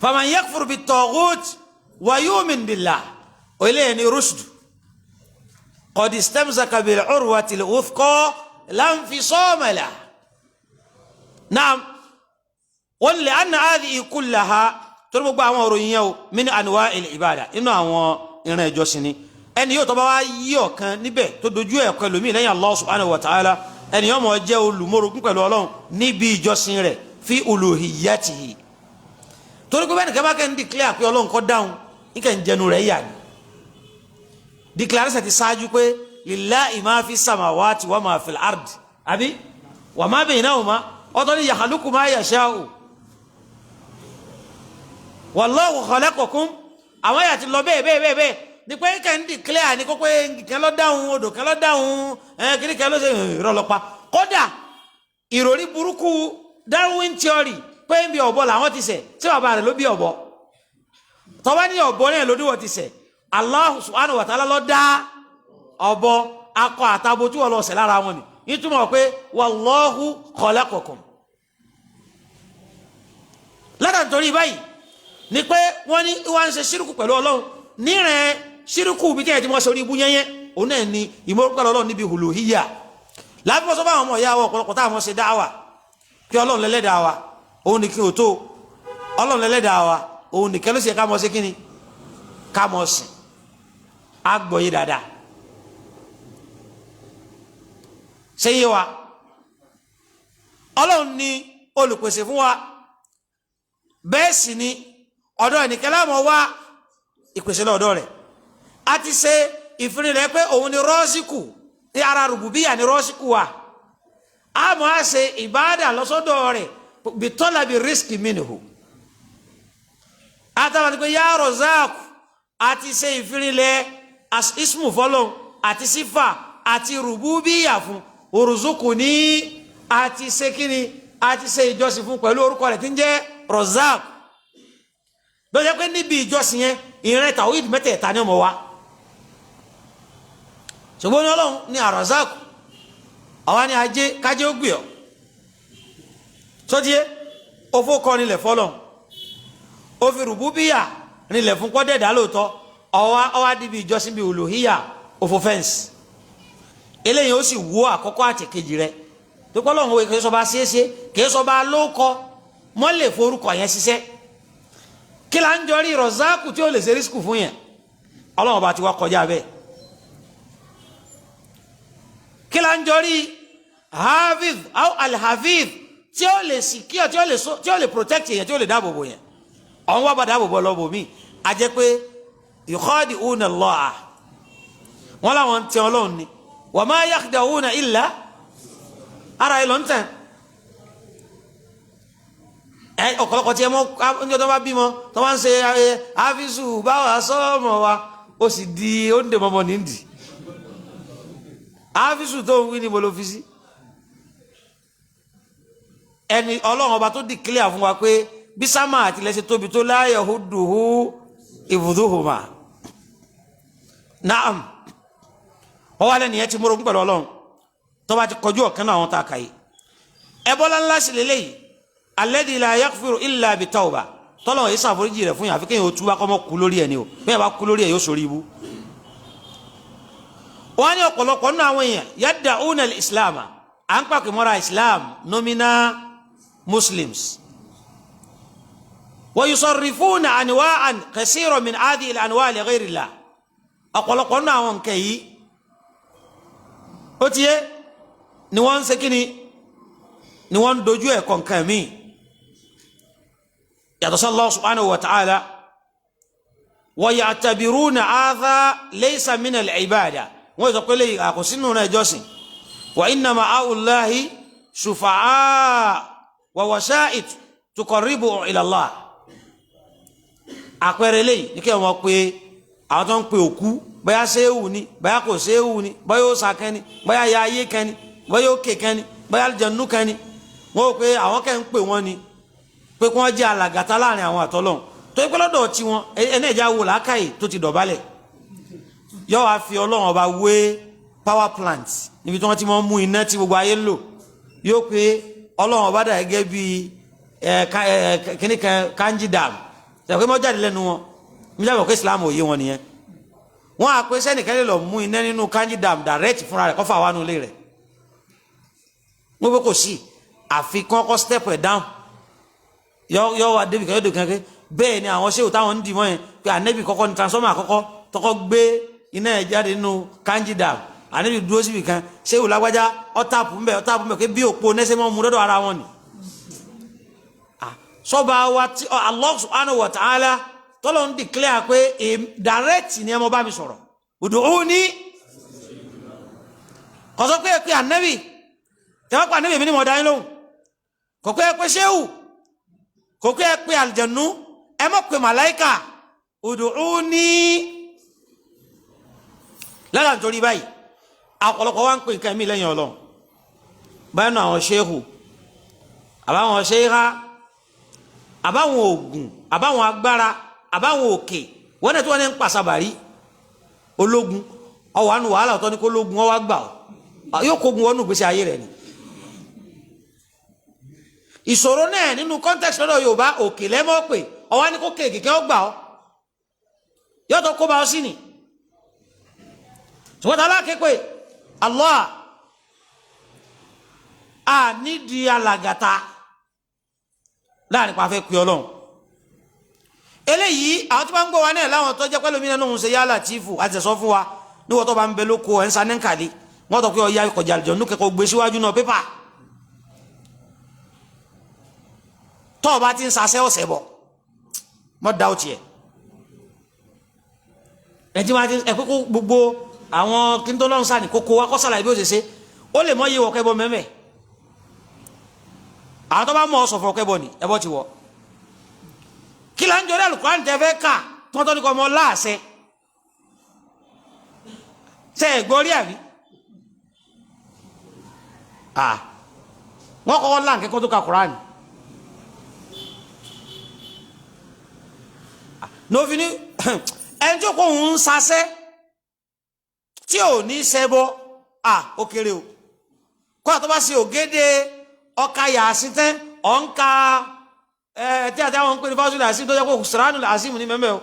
فمن يكفر بالطاغوت ويؤمن بالله وإليه رشد قد استمسك بالعروة الوثقى لا انفصام له نعم ولأن هذه كلها تربط أمر من أنواع العبادة إنه إنه جوسني أن يتبع يوكا نبي تدجوا يقولون لأن الله سبحانه وتعالى أن يوم وجهه الأمور كلهم نبي جوسني في ألوهيته torí pé bẹ́ẹ̀ni kẹ́bá kẹ́ ń declare pé ọlọ́run kọ́ dáhùn níkẹ́ ń jẹnu rẹ̀ yà ní declaration ti ṣáájú pé lillahi ma fi samawati wa ma fil ard àbí wa ma baynahuma ọ̀tọ̀ ni yakhluqu ma yasha'u wallahu khalaqakum àwọn yà ti lọ bẹ́ẹ̀ ní pé kẹ́ ń declare ní kó pé kẹ́ lọ dáhùn odò kẹ́ lọ dáhùn kiri kẹ́ ló ṣe ìrọ̀lọ́pàá kódà ìròrí burúkú Darwin theory pé ń bí ọ̀bọ làwọn ti ṣẹ̀ tí bàbá rẹ̀ ló bí ọ̀bọ tọ́wọ́ ní ọ̀bọ náà ló díwọ̀ ti ṣẹ̀ Allah subhanahu wa ta'ala ló dá ọ̀bọ akọ àtabo tí wọ́n lọ ṣẹ̀ lára wọn ni nítumọ̀ pé wallahu khalaqakum látà nítorí báyìí ni pé wọ́n ní wọ́n ń ṣe ṣírùkù pẹ̀lú ọlọ́run nírẹ̀ ṣírùkù bí kẹ́yẹ̀ tí wọ́n ṣe orí ibú yẹnyẹn òun náà ni ìmọ̀rúkọ ọlọ́run níbi uluhiyya láti wọ́n sọ fún àwọn ọmọ ìyá wa ọ̀pọ̀lọpọ̀ táwọn ṣe dáwà kí ọlọ́run lẹ́lẹ́dàá wa òun ni kí o tó ọlọ́run lẹ́lẹ́dàá wa òun ni kẹ́lú sí ká mọ́ sí kíni ká mọ́ sí agbọ̀yé dáadáa ṣe yé wa ọlọ́run ni olùpèsè fún wa bẹ́ẹ̀ sì ni ọ̀dọ̀ ẹnìkan láàmú wá ìpèsè lọ́dọ̀ rẹ̀ a ti ṣe ìfinilẹ̀ pé òun ni rọ́ọ̀sìkù ní ara rùbùbíyà ni rọ́ọ̀sìkù wa a mọ̀ á ṣe ìbáàdà lọ́sọ́dọ̀ rẹ̀ bitọ́lábi rísíkì mínú àtàwọn pé yá rọ̀záàkù àti ṣe ìfinilẹ̀ ismu fọlọ́n àti sífà àti rùbùbíyà fún òrùzùkù ní àti ṣe kíni àti ṣe ìjọsìn fún pẹ̀lú orúkọ rẹ̀ tí ń jẹ́ rọ̀záàkù lọ́jọ́ pé níbi ìjọsìn yẹn ìrìn tàwíìdì mẹ́tẹ̀ẹ̀ta ní ọmọ wa ṣùgbọ́n ní ọlọ́run ní àrọ̀záàkù àwa ní ajé kájé ó gbé ọ sọ́jíé ó fó kọ́ nílẹ̀ fọ́lọ́n ó fi rùbúbíyà nílẹ̀ fún kọ́dẹ̀dá lóòótọ́ ọwá níbi ìjọsìn bíi olùhíyà ó fó fẹ́ǹsì eléyìí ó sì wó àkọ́kọ́ àtẹ̀kejì rẹ̀ tó kọ́ lọ́hùn òwe kìí sọba ṣeéṣe kìí sọba lóòkọ́ mọ́lẹ̀ forúkọ yẹn ṣiṣẹ́ kí la ń jọrí rọ̀záàkù tí ó lè ṣe rísíkù fún yẹn ọlọ́run bá ti wá kọjá bẹ́ẹ̀ kí la ń jọrí hafiz au alhafiz tí ó lè secure tí ó lè protect yẹn tí ó lè dáàbòbò yẹn ọ̀hún wá bá dáàbòbò lọ́bò míì a jẹ́ pé yukhadi'una Allah wọn làwọn ń tẹ ọlọ́run ni wa ma yakhda'una illa ara ẹ̀ lọ́ntẹ̀ ọ̀pọ̀lọpọ̀ tí ẹ mọ́ ọjọ́ tó bá bímọ tó bá ń ṣe àfíìsù báwa sọ́ọ̀mọ̀ wa ó sì di oúnjẹ mọ́mọ́ nídìí àfíìsù tó ń wí ní bolo fi sí ẹni ọlọ́run ọba tó di clear fún wa pé bí sámà àti lẹ́sẹ̀ tóbi tó la yahuduhu ibùdóhùmá naam ọwọ́ alẹ́ nìyẹn ti múrò ń pẹ̀lú ọlọ́run tó bá ti kọjú ọ̀kan náà àwọn tá a kà yìí ẹbọ́lá ńlá sí lélẹ́yìí alladhi la yaghfiru illa bitawba tọ́lọ̀ yìí sàforíjì rẹ̀ fún yàn àfi kéèyàn ó túbá kọ́ mọ́ kú lórí ẹ̀ ni o bẹ́ẹ̀ bá kú lórí ẹ̀ yóò sórí ibú. wọ́n ní ọ̀pọ̀lọpọ̀ nínú àwọn èèyàn yad'una al-islam à ń pàkì mọ́ra islam nominal muslims wa yusarrifuna anwa'an kaseeran min hadhihi al-anwa' li ghayri Allah ọ̀pọ̀lọpọ̀ nínú àwọn nǹkan yìí ó ti yé ni wọ́n ń ṣe kíni ni wọ́n ń dojú ẹ̀kọ́ nǹkan míì yàtọ̀ sí Allah subhanahu wa ta'ala wa ya'tabiruna hadha laysa min al-ibada wọ́n sọ pé lè àkọsínú náà ìjọsìn wa innama ha'ula'i shufa'a wa wasa'it tuqarribu ila Allah àpẹẹrẹ lè ní kí wọ́n pe àwọn tó ń pe òkú báyá séwù ni báyá kò séwù ni báyá ó sàkẹ́ni báyá ya ayé kẹni báyá ó kè kẹni báyá aljannu kẹni wọ́n pe àwọn kẹ́ ń pè wọ́n ni pé kí wọ́n jẹ́ alàgàtà láàrin àwọn àtọ́lọ́hun tó yẹ pé lọ́dọ̀ tí wọn ẹni ẹ̀já wo làákàyè tó ti dọ̀bálẹ̀ yóò wá fi ọlọ́run ọba wé power plant níbi tí wọ́n ti mọ́ mú iná tí gbogbo ayé ń lò yóò pé ọlọ́run ọba dà gẹ́gẹ́ bí kíní kanji dam ṣàpé mọ́ jáde lẹ́nu wọn mi jábọ̀ pé Islam ò yé wọn nìyẹn wọ́n á pé sẹ́nìkan lè lọ mú iná nínú kanji dam direct fúnra rẹ̀ kọ́fà wánu lé rẹ̀ wọ́n pé kò sí àfikún ọkọ̀ step ẹ̀ down yọ wa débi kan yóò dùn kankan bẹ́ẹ̀ ni àwọn ṣéwù táwọn ń dì mọ́ yẹn pé ànẹ́bì kọ́kọ́ ní transformer àkọ́kọ́ tọ́kọ́ gbé iná ẹ̀ jáde nínú kanji dam ànẹ́bì dúró síbi kan ṣéwù lágbájá ọ̀tàpù ń bẹ̀ pé bí òpó nẹ́sẹ̀ mọ́ mú lọ́dọ̀ ara wọn ni. sọba wa ti Allah subhanahu wa ta'ala tọ́lọ́ ń declare pé direct ni ẹ mọ́ bá mi sọ̀rọ̀ ud'uni kọ́sọ́ pé ànẹ́bì tẹ́wọ́ pa ànẹ́bì mi ni mo dá yín lóhùn kọ́kọ́ pé ṣéwù kòkó ẹ pé àlìjẹ̀nú ẹ mọ̀ pé màláìkà ud'uni lára nítorí báyìí ọ̀pọ̀lọpọ̀ wá ń pè nǹkan mí lẹ́yìn ọlọ́run báyìí náà àwọn ṣéhù àbáwọn ṣéhá àbáwọn ògùn àbáwọn agbára àbáwọn òkè wọ́n náà tí wọ́n ní ń pàṣàbàrí ológun ọwọ́ àánú wàhálà ọ̀tọ́ ní kó lógun ọwọ́ gbà ọ́ yóò kógun wọnú ìgbésí ayé rẹ̀ ni ìṣòro náà nínú context lọ́dọ̀ Yorùbá òkè lẹ́mọ́ pé ọwá ní kó kéèkì kẹ́ ó gbà ọ́ yọ́tọ̀ kó bá ọ sí ni ṣùgbọ́n aláàké pé Allah a nídìí alàgàtà láàrin pa fẹ́ pé Ọlọ́run eléyìí àwọn tí wọ́n ń gbọ́ wa náà láwọn tó jẹ́ pẹ́lú mi náà ń ṣe yá Latifu àti ẹ̀sọ́ fún wa níwọ̀n tó bá ń bẹ lóko ẹ̀ ń sa ní kàlí wọ́n tọ́ pé ọya ìkọ̀jà àlùjọ̀nnú kẹ́kọ̀ọ́ gbé síwájú náà pépà tọ́ ọba ti ń sasẹ́ ọ̀sẹ̀ bọ̀ mọ́ dá ó tiẹ̀ ẹ̀jí máa ti ẹ̀kọ́ kó gbogbo àwọn kí n tó lọ́run sáà ní kókó wa kọ́ sàlàyé bí ó ṣe ṣe ó lè mọ́ yé wọ kẹ́bọ mẹ́mẹ́ àwọn tó bá mọ̀ ọ̀sọ̀fọ̀ kẹ́bọ ni ẹbọ ti wọ̀ kí là ń jọ Al-Qur'an tẹ́ fẹ́ kà tọ́tọ́ ní kọ́ ọmọ láàṣẹ ṣe é gbọ́ rí àbí wọ́n kọ́ láǹkẹ́ kó tó ka Qur'an n'òfin ní ẹni tó kó ń sasẹ́ tí ò ní sẹ́bọ́ ó kéré o kó àtọ́ bá ṣe ògédé ọkà yàásín tẹ́ ọ̀nka tí àti àwọn ń pè ní fásitì làásín tó yẹ kó sàránù làásín ní mẹ́mẹ́ o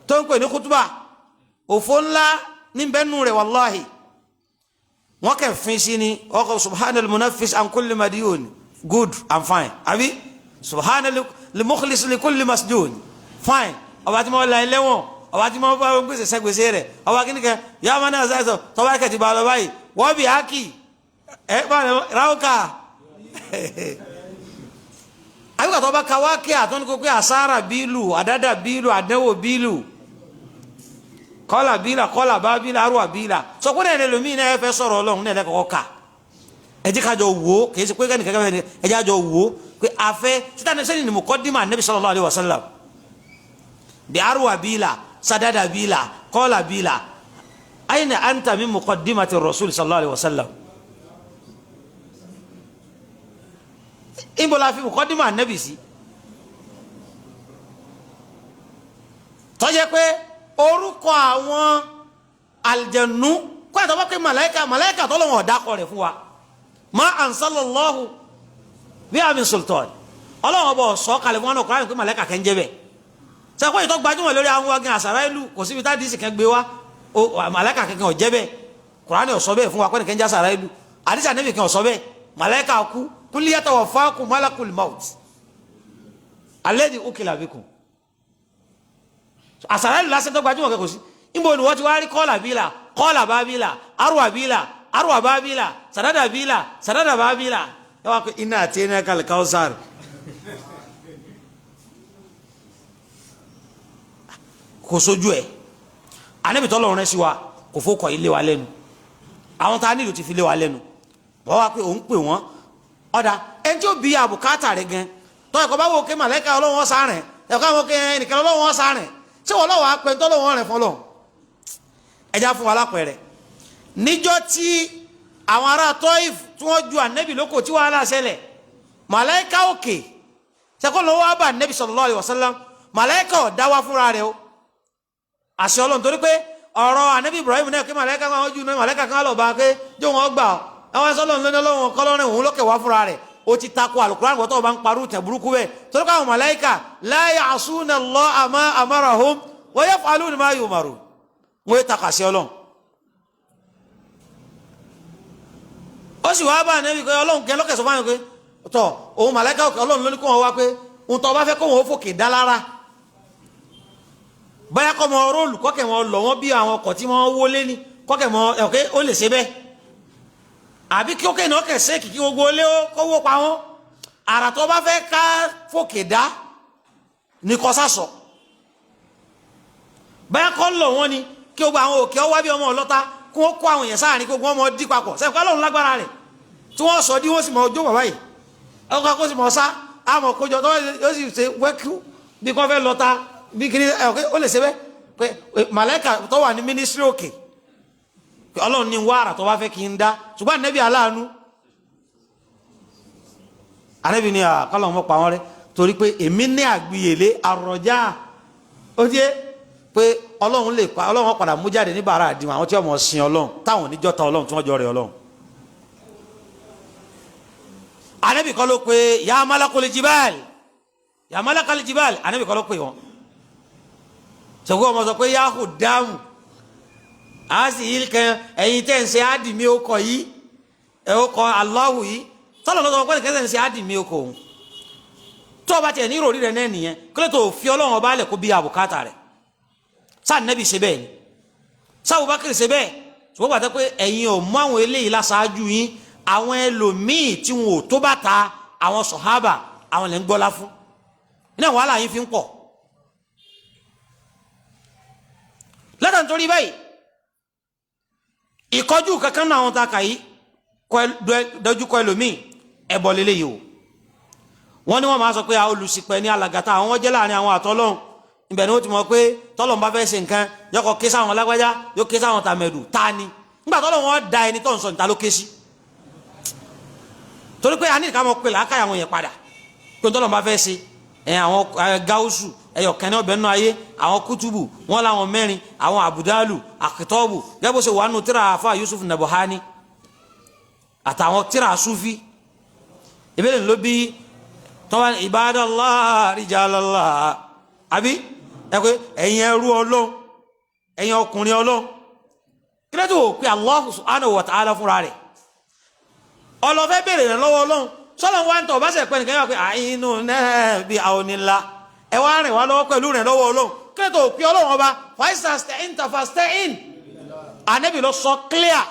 tó ń pè ní kútúbà òfò ńlá ní bẹ́nu rẹ̀ wàláhì wọ́n kẹ́ fin sí ni ọkọ̀ subhanal munaffis an kulli madiyun good and fine àbí subhanal limukhlis likulli masjun fine ọba tí mo la ilé wọn ọba tí mo bá gbèsè sẹgbèsè rẹ ọba kí ni kẹ yàrá máa náà sáyẹsọ tọba kẹtì bá lọ báyìí wọ́n bí hákì bá ráúkà àbíkà tọba kawákì àtúnikó pé àsára bílù àdádà bílù àdánwò bílù kọ́là bílà kọ́là bá bílà arúwà bílà sọ pé ẹ̀rẹ́ lómi náà ẹ fẹ́ sọ̀rọ̀ ọlọ́run náà lẹ́kọ̀ọ́ ká ẹ jẹ́ ká jọ wò ó kì í ṣe pé kẹ́ni kẹ́kẹ́ ẹ jẹ́ ká jọ wò ó pé afẹ́ títà ní sẹ́yìn ni muqaddima Nabi sallallahu alaihi wasallam bí arúwà bílà sadada bílà kọ́là bílà ayna anta min muqaddimati rasul sallallahu alaihi wasallam ìbò la fi muqaddima Nabi sí tó jẹ́ pé orúkọ àwọn aljannu kó ẹ̀tọ́ bá pé màláíkà tó lọ́wọ́ ọ̀dákọ̀ rẹ̀ fún wa ma ansalallahu biha min sultan ọlọ́wọ́ bọ̀ sọ kalẹ̀ fún wọn náà kọ́ra pé màláíkà kẹ́ ń jẹ́ bẹ́ẹ̀ sẹ́kọ́ ìtọ́ gbajúmọ̀ lórí àwọn wagin àsàrà ìlú kò síbi tá díìsì kan gbé wa màláíkà kẹ́kẹ́ ọ̀jẹ́ bẹ́ẹ̀ Kùránì ó sọ bẹ́ẹ̀ fún wa pé nìkan jẹ́ àsàrà ìlú àdìsí Ànábì kan ó sọ bẹ́ẹ̀ màláíkà kú kul yatawaffakum malakul maut alladhi ukila bikum àsàrà ìlú lásán tó gbajúmọ̀ kẹ́kọ̀ọ́ sí níbo ni wọ́n ti wá rí kọ́là bílà kọ́là bá bílà arúwà bílà arúwà bá bílà sàdádà bílà sàdádà bá bílà ẹ wá pé iná àti iná kalẹ̀ Kausar kò sójú ẹ̀ Ànábì tọ́lọ́run rẹ̀ sí wa kò fókọ̀ ilé wa lẹ́nu àwọn tá a nílò ti fi lé wa lẹ́nu wọ́n wá pé òun pè wọ́n ọ̀dà ẹni tí ó bí àbùkátà rẹ̀ gan tọ́ ẹ̀kọ́ bá wò ké màlẹ́kà ọlọ́wọ́n sáré ẹ̀kọ́ àwọn ké ẹnìkan ọlọ́wọ́n sáré ṣé wọ́n lọ́wọ́ apẹ̀ tọ́lọ́wọ́n rẹ̀ fọlọ́ ẹja fún wa lápẹ̀rẹ̀ níjọ́ tí àwọn ará Tọ́ìf tí wọ́n ju Ànábì lóko tí wàhálà ṣẹlẹ̀ màlẹ́kà òkè ṣẹ́kọ́ lọ́wọ́ bá Ànábì sallallahu alaihi wasallam màlẹ́kà ọ̀dá wá fúnra rẹ̀ o àṣẹ Ọlọ́run torí pé ọ̀rọ̀ Ànábì Ibrahim náà kí màlẹ́kà kan ojú náà màlẹ́kà kan lọ bá pé jó wọn gbà àwọn ẹ̀sọ́ lọ́nà lónìí Ọlọ́run kọ́lọ́rin òun lókè wá fúnra rẹ̀ ó ti takò Al-Qur'an gbọ́tọ̀ bá ń parú tẹ̀ burúkú bẹ́ẹ̀ torí káwọn màlẹ́kà la ya'suna Allaha ma amarahum wa yaf'aluna ma yu'marun wọ́n yé takà sí Ọlọ́run ó sì wá bá Ànábì pé Ọlọ́run kẹ́ lọ́kẹ̀ sọ fáwọn pé tọ́ òun màlẹ́kà Ọlọ́run ló ní kó wọn wá pé òun tọ́ bá fẹ́ kó wọn ó fòkè dá lára báyà kọ́ mọ róòlù kọ́kẹ́ mọ lọ wọ́n bí àwọn ọkọ̀ tí wọ́n wọlé ní kọ́kẹ́ mọ ẹ̀kẹ́ ó lè ṣe bẹ́ẹ̀ àbí kí ó kẹ́ ní ọkẹ́ sẹ́ẹ̀kì kí gbogbo ilé kówó pa wọ́n àrà tó bá fẹ́ ká fòkè dá ní kọ́ sásọ báyà kọ́ lọ wọ́n ni kí gbogbo àwọn òkè ọwá bí ọmọ ọlọ́ta kí wọ́n kó àwọn èèyàn sáàrin gbogbo ọmọ dí papọ̀ sẹ́ẹ̀kọ́ Ọlọ́run lágbára rẹ̀ tí wọ́n sọ dí wọ́n sì mọ ọjọ́ bàbá yìí ẹ̀kọ́ kó sì mọ sá àmọ̀ kójọ tó yóò sì ṣe wẹ́kú bí kò fẹ́ lọ́ta bí kiri ó lè ṣe bẹ́ẹ̀ pé màláíkà tó wà ní mínísírì òkè Ọlọ́run ní wàrà tó bá fẹ́ kí n dá ṣùgbọ́n Ànábì aláàánú Ànábì ní àkọlọ̀ mọ́ pa wọ́n rẹ́ torí pé èmi ní àgbìyèlé àrọ̀já ó jẹ́ pé Ọlọ́run lè pa Ọlọ́run padà mú jáde ní bàrà àdìmọ̀ àwọn tí ọmọ sin Ọlọ́run táwọn oníjọ́ta Ọlọ́run tí wọ́n jọ rẹ̀ Ọlọ́run Ànábì kọ́ ló pé ya malakul jibal ya malakul jibal Ànábì kọ́ ló pé wọn sọ̀kọ́ ọmọ sọ pé yahu dáhùn a sì yí kan ẹ̀yin tẹ́ ń ṣe ádìmí okọ̀ yìí ẹ̀ okọ̀ Allahu yìí tọ́lọ̀ lọ́sọ̀ pé kẹ́sẹ̀ ń ṣe ádìmí okọ̀ òun tó bá tiẹ̀ ní ìròrí rẹ̀ náà nìyẹn kí ló tó fi Ọlọ́run ọba lẹ̀ kó bí àbùkátà rẹ̀ sáà Nábì ṣe bẹ́ẹ̀ ni sáà Abubakar ṣe bẹ́ẹ̀ ṣùgbọ́n pàtẹ́ pé ẹ̀yin ò mú àwọn eléyìí láṣáájú yín àwọn ẹlòmíì tí wọn ò tó bá ta àwọn sọ̀hábà àwọn lè ń gbọ́lá fún iná wàhálà yín fi ń pọ̀ látàn torí báyìí ìkọjú kankan náà àwọn taka yìí dojúkọ ẹlòmíì ẹbọ lélẹ́yìí o wọ́n ní wọ́n máa sọ pé àwọn olùṣìpẹ̀ ní alàgàtà àwọn wọ́n jẹ́ láàrin àwọn àtọ́lọ́hun ibẹ̀ ni ó ti mọ̀ pé tọ́lọ́hun bá fẹ́ ṣe nǹkan yọkọ̀ ké sáwọn lágbájá yóò ké sáwọn tàmẹ̀dù ta ni nígbà tọ́lọ́hun wọn da ẹni tó ń sọ níta ló ké sí torí pé a ní ìkámọ́ pé làákàyà àwọn yẹn padà pé tọ́lọ́hun bá fẹ́ ṣe àwọn gáúsù ẹyọ kẹne ọbẹ nínú ayé àwọn kútùbù wọn làwọn mẹ́rin àwọn àbùdálù àkìtọ́bù gẹ́gẹ́ bó ṣe wà nù tíra àfa Yusuf Nabuhani àtàwọn tíra sufi ìbéèrè ló bí tọ́wọ́ ibadallah rijalallah àbí ẹ̀kọ́ ẹ̀yin ẹrú Ọlọ́run ẹ̀yin ọkùnrin Ọlọ́run kí ló tó pé Allah subhanahu wa ta'ala fúnra rẹ̀ ọlọ́fẹ́ béèrè rẹ̀ lọ́wọ́ Ọlọ́run sọ́lọ́ wa ń tọ̀ bá sẹ̀ pẹ́ nìkan yà pé àìnú náà bí àwọn onílà ẹ wá rìn wá lọ́wọ́ pẹ̀lú rẹ̀ lọ́wọ́ Ọlọ́run kí ló tó pé Ọlọ́run ọba fàísà stẹ́ìn tàfà stẹ́ìn Ànábì lọ sọ clear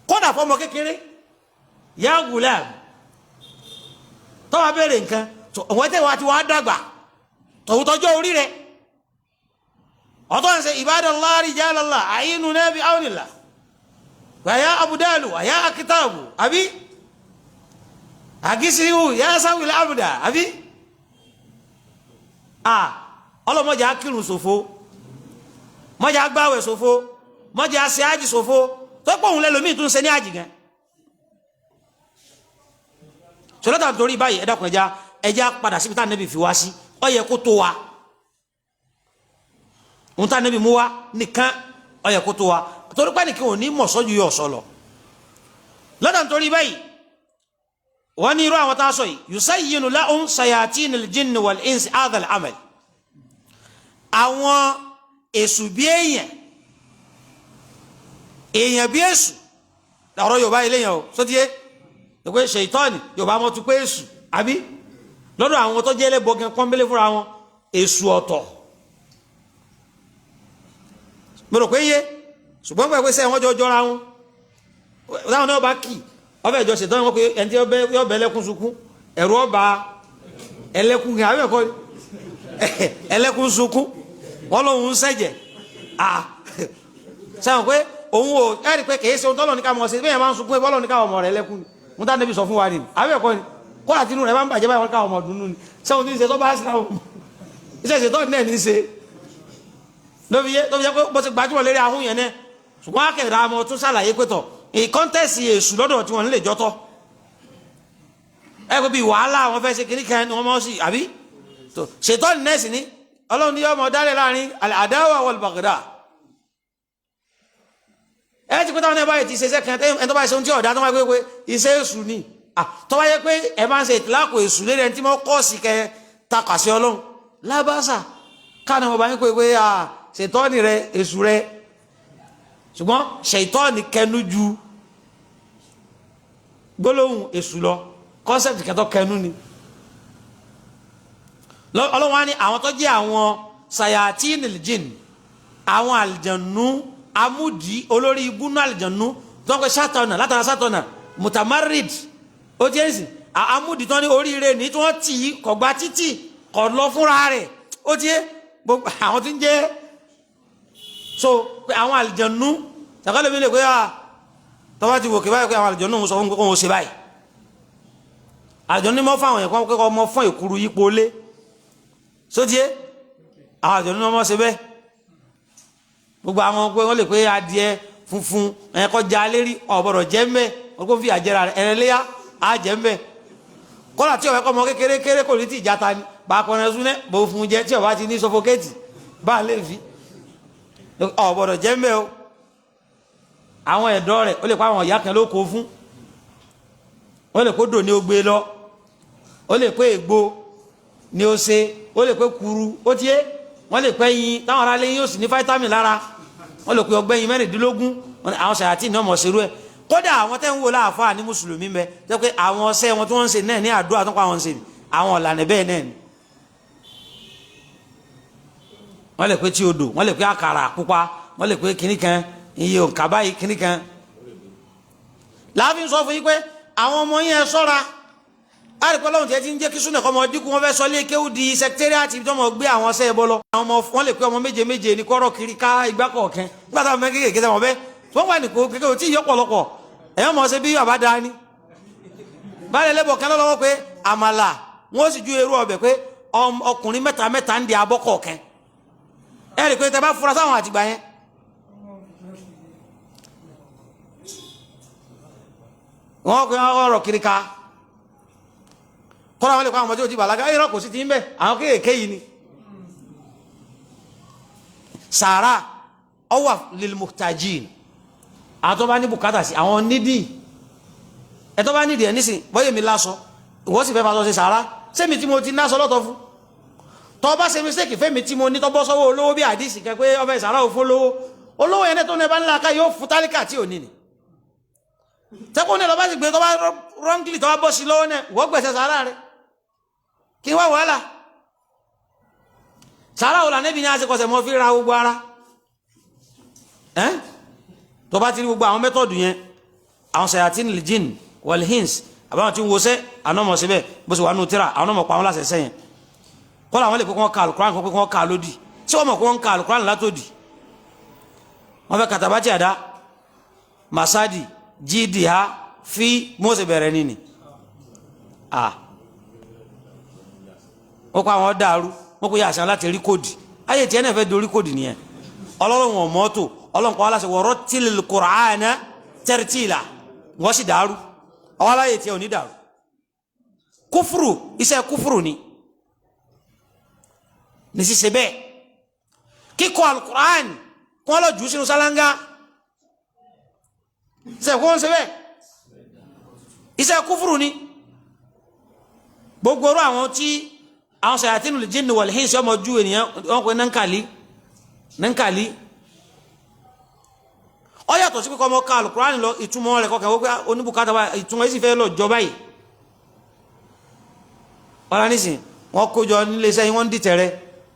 kódà fọmọ kékeré yá gulam tọ́wọ́ béèrè nǹkan wọ́n tẹ́ wá ti wá dàgbà tọ̀wútọ́jọ́ orí rẹ̀ ọ̀tọ̀ ń ṣe ibadallah rijalallah a'inuna bi awnillah wa ya abdalu wa ya akitabu àbí agisiru ya sawil abda àbí ọlọ́mọdé akírun ṣòfò mọ́jà agbáwẹ̀ ṣòfò mọ́jà ṣe ájì ṣòfò tó pọ̀ òun lẹ́lòmíì tún ṣe ní ájì gan ṣọlọ́tà torí báyìí ẹ̀dàkùn ẹja padà síbi tá nẹ́bì fi wá sí ó yẹ kó tó wa òun tá nẹ́bì mú wá nìkan ó yẹ kó tó wa torí pé nìkan ò ní mọ̀ sọ́jú yóò sọ lọ lọ́dà torí báyìí wọ́n ní irú àwọn tá a sọ yìí yusayyinu lahum sayatinil jinni wal insi hadha al amal àwọn èṣù bí èèyàn bí èṣù ọ̀rọ̀ Yorùbá ilé yẹn o sótíyé ẹgbẹ́ ṣèitọ́ni Yorùbá mọ́ tún pé èṣù àbí lọ́dọ̀ àwọn tó jẹ́ ẹlẹ́bọ gan pọ́nbélé fúnra wọn èṣù ọ̀tọ̀ mo rò pé yé ṣùgbọ́n pẹ̀lú sẹ́ wọ́n jọ jọra wọn láwọn náà bá kì ọbẹ̀ ìjọ ṣètọ́ni wọn pé ẹni tí yọ bẹ ẹlẹ́kùn sunkún ẹ̀rù ọba ẹlẹ́kùn gan àbí ẹ̀kọ́ ẹlẹ́kùn sunkún wọ́n lóun ń sẹ́jẹ̀ sẹ́wọ̀n pé òun ò ẹ̀rí pé kìí ṣe ohun tọ́lọ̀ ní ká mọ̀ sí bẹ́ẹ̀ máa ń sunkún bọ́lọ̀ ní káwọn ọmọ rẹ̀ lẹ́kùn ni mú tá níbi sọ fún wa ni àbí ẹ̀kọ́ ni kó àti inú rẹ̀ máa ń bàjẹ́ báyìí wọ́n káwọn ọmọ dùnú ni sẹ́wọ̀n tí ń ṣe tó bá ṣe àwọn iṣẹ́ ṣe tọ́jú náà ní í ṣe ló fi jẹ́ pé bó ti gbajúmọ̀ lérí ahun yẹn náà ṣùgbọ́n akẹ́rẹ́ àmọ́ tún ṣàlàyé pé tọ̀ ìkọ́ńtẹ́sì èṣù lọ́dọ̀ tí wọ́n lè jọ́tọ̀ ẹ pé bí wàhálà wọn fẹ́ ṣe kiri kan ni wọ́n mọ̀ sí àbí ṣètọ́ni nẹ́ẹ̀sì ni Ọlọ́run ní ọmọ dálẹ̀ láàrin al-adawa wal-baghdha ẹ ti pé táwọn ẹ báyìí ti ṣe sẹ́kàn ẹni tó báyìí ṣe ohun tí ọ̀dá tó máa gbé pé iṣẹ́ èṣù ni tó bá yẹ pé ẹ bá ń ṣe ìtìlákò èṣù lérí ẹni tí wọ́n kọ́ sí kẹ takàṣẹ Ọlọ́run lábàṣà káàní wọn bá yín pé ṣètọ́ni rẹ èṣù rẹ ṣùgbọ́n ṣètọ́ni kẹnu ju gbólóhùn èṣù lọ kọ́nsẹ̀pì kẹtọ́ kẹnu ni Ọlọ́run wá ní àwọn tó jẹ́ àwọn sayatinil jinn àwọn àlìjànú amúdí olórí ibùnú àlìjànú tó ń pẹ́ sátọ̀nà látara sátọ̀nà mutamarid ó jẹ́ ìsìn amúdí tó ní oríire ní tí wọ́n tì í kọ̀gbá títì kọ̀ lọ fúnra rẹ̀ ó jẹ́ gbogbo àwọn tí ń jẹ́ so pé àwọn àlìjànú ṣàkọlẹ̀ mi lè pé tọ́wọ́ ti wò kí báyìí pé àwọn àlìjànú ń sọ fún kókó wọn ṣe báyìí àlìjànú mọ́ fún àwọn yẹn kọ́ mọ́ fún èkuru yípo lé sótíé àwọn àjọ nínú ọmọ ṣe bẹ́ẹ̀ gbogbo àwọn pé wọ́n lè pé adìẹ funfun ẹ̀kọ́ já lérí ọ̀bọ̀dọ̀ jẹ́ mbẹ́ wọ́n kó fi àjẹrà ẹ̀rẹ́léyà á jẹ́ mbẹ́ kọ́lá tí ọ̀rẹ́kọ́ ọmọ kékeré kò ní tí ìjata ni bá a kọ́ni súnẹ́ bó fún jẹ́ tí ọba ti ní sọfọ́kẹ́tì bá a lè fi ọ̀bọ̀dọ̀ jẹ́ mbẹ́ o àwọn ẹ̀dọ́ rẹ̀ ó lè pa àwọn ìyá kan ló kó fún ó lè kó dò ní ogbe lọ ó lè pé ègbò ni ó ṣe ó lè pé kuru ó tiẹ́ wọ́n lè pẹ́ yin táwọn ará lẹ́yìn yóò sì ní fáítámì lára wọ́n lè pé ọgbẹ́yin mẹ́rìndínlógún àwọn ṣàyàtì ní ọmọ ṣerú ẹ̀ kódà àwọn tẹ́ ń wò láàfáà ní mùsùlùmí mẹ́ jẹ́ pé àwọn ọṣẹ́ wọn tí wọ́n ń ṣe náà ní àdúrà tó pa àwọn ṣe àwọn ọ̀lànà bẹ́ẹ̀ náà ni wọ́n lè pé tí odò wọ́n lè pé àkàrà pupa wọ́n lè pé kinní kan iye òǹkà báyìí kinní kan láàfin sọ fún yín pé àwọn ọmọ yẹn ṣọ́ra àríkọ́ lọ́wọ́n tí ẹ ti ń jẹ́ kí súnà kọ́mọ dínkù wọ́n fẹ́ sọ lé kéwù di sẹkítẹ́rìàtì tó mọ̀ gbé àwọn ọsẹ ẹbọ lọ àwọn ọmọ wọn lè pé ọmọ méje ní kọ́rọ̀ kiri ká igbá kọ̀ọ̀kan nígbà táwọn mẹ́ kékeré tẹ́wọ̀n bẹ́ wọ́n wà nìkó kékeré tí ìyọ́pọ̀lọpọ̀ ẹ̀yọ́ mọ̀ ṣe bí bàbá dání báyìí lẹ́bọ̀ kan lọ́wọ́ pé àmàlà wọ́n sì ju eru ọbẹ̀ pé ọkùnrin mẹ́ta ń di abọ́ kọ̀ọ̀kan ẹ rí pé tẹ bá fura sáwọn àtìgbà yẹn wọ́n kọ́ ọ̀rọ̀ kiri ká kọ́ra wọn lè kọ́ àwọn ọmọdé ò ti bàlágà ìrọ̀ kò sí ti ń bẹ̀ àwọn kéèké yìí ni sàárà ọwà lilmuhtajin àwọn tó bá ní bùkátà sí àwọn nídìí ẹ tó bá nídìí ẹ nísìn bọ́yẹ̀ mi lásọ ìwọ sì fẹ́ máa sọ sí sàárà sẹ́mi tí mo ti násọ lọ́tọ̀ fún tọ́ bá ṣe mistake fẹ́mi tí mo ní tọ́ bọ́ sọ́wọ́ olówó bí àdìsí kẹ pé ọbẹ̀ sàárà ò fún olówó yẹn tó ní ẹbá ńlá ká yóò fún tálíkà tí ò ní ni tẹ́kùn ní lọ bá sì gbé tọ́ bá rọ́ngìlì tọ́ bá bọ́ sí lọ́wọ́ náà wọ́n gbẹ̀sẹ̀ sàárà rẹ̀ kí wá wàhálà sàárà wò lànẹ́bí ní àṣekọsẹ̀ mọ́ fi ra gbogbo ara tó bá ti rí gbogbo àwọn mẹ́tọ̀dù yẹn àwọn sayatin lijin walhins àbáwọn tí ń wọṣẹ́ àwọn ọmọ síbẹ̀ bó sì wà nù tíra àwọn ọmọ pa wọn láṣẹ sẹ́yìn kọ́lá àwọn lè pé kí wọ́n ka alukuran kó pé kí wọ́n ka lódì tí wọ́n mọ̀ kó ń ka alukuran látòdì wọ́n fẹ́ katabati àdá masadi jíìdì ha fi mọ́sẹ̀ bẹ̀rẹ̀ nínú wọ́n kọ́ àwọn dàrú wọ́n kọ́ yà àṣà láti rí kóòdì ayé tí ẹ̀nà fẹ́ dorí kóòdì nìyẹn ọlọ́run wọn mọ́tò ọlọ́run kọ́ aláṣẹ wọ́rọ́ tilil Qur'ana tartila wọ́n sì dàrú àwọn aláyè tí ẹ̀ ò ní dàrú kúfùrù iṣẹ́ kúfùrù ni ní ṣíṣe bẹ́ẹ̀ kíkọ́ alukur'an kí wọ́n lọ jù sínú sálángá ṣe kó wọ́n ṣe bẹ́ẹ̀ iṣẹ́ kúfùrù ni gbogbo orú àwọn tí àwọn ṣayatinul jinni wal hinsi ọmọ ju ènìyàn wọn kò nankali ọ yàtọ̀ sí kíkọ́ ọmọ ká alukur'an lọ ìtumọ̀ rẹ̀ kọkàn wọ́n pé oníbùkátà wa ìtumọ̀ yìí sì fẹ́ lọ jọba yìí ọ̀la nísìn wọ́n kójọ nílé iṣẹ́ yìí wọ́n ń dìtẹ̀rẹ́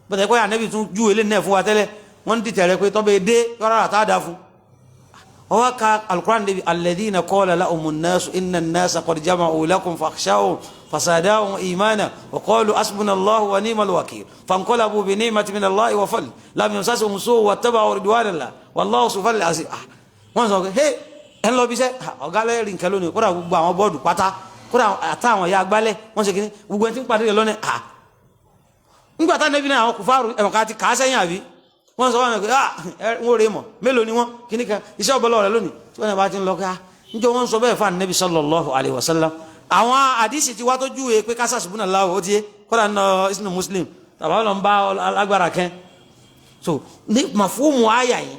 bọ́tẹ̀ pé ànẹ́bì tún ju ilé náà fún wa tẹ́lẹ̀ wọ́n ń dìtẹ̀rẹ́ pé tọ́bẹ̀ dé yọ́rọ̀ àtàdá fún ọwọ́ ka alukur'an débi alladhina qala lahumun nasu inna an-nasa qad jama'u lakum fakhshawhum fasadahum imana wa qalu hasbunallahu wa ni'mal wakeel fanqalabu bi ni'matin minallahi wa fadlin lam yamsashum su'un wattaba'u ridwanallah wallahu zu fadlin azim wọ́n sọ pé hey ẹ̀ ń lọ bí iṣẹ́ ọ̀gá lẹ́rìí nǹkan lónìí kódà gbogbo àwọn bọ́ọ̀dù pátá kódà àtàwọn ya agbálẹ̀ wọ́n ṣe kíní gbogbo ẹni tí ń pàdé rẹ̀ lọ́nà nígbàtá nẹ́bí náà àwọn kùfàrù ẹ̀mọ̀ká ti kàá sẹ́yìn àbí wọ́n sọ wọ́n wọ́n rẹ̀ mọ̀ mélòó ni wọ́n kíní kan iṣẹ́ ọ̀bọ̀lọ́ rẹ̀ lónìí tí wọ́n bá ti ń lọ ká níjọ́ wọ́n sọ bẹ́ẹ̀ fún nẹ́bí sallallahu alaihi wasallam àwọn àdísì ti wá tó júwe pé kásá ṣùgbọ́n náà láwọ̀ ó ti yé kódà náà isnu muslim tàbá lọ ń bá alágbára kẹ́ so ní màfúùmù àyà yìí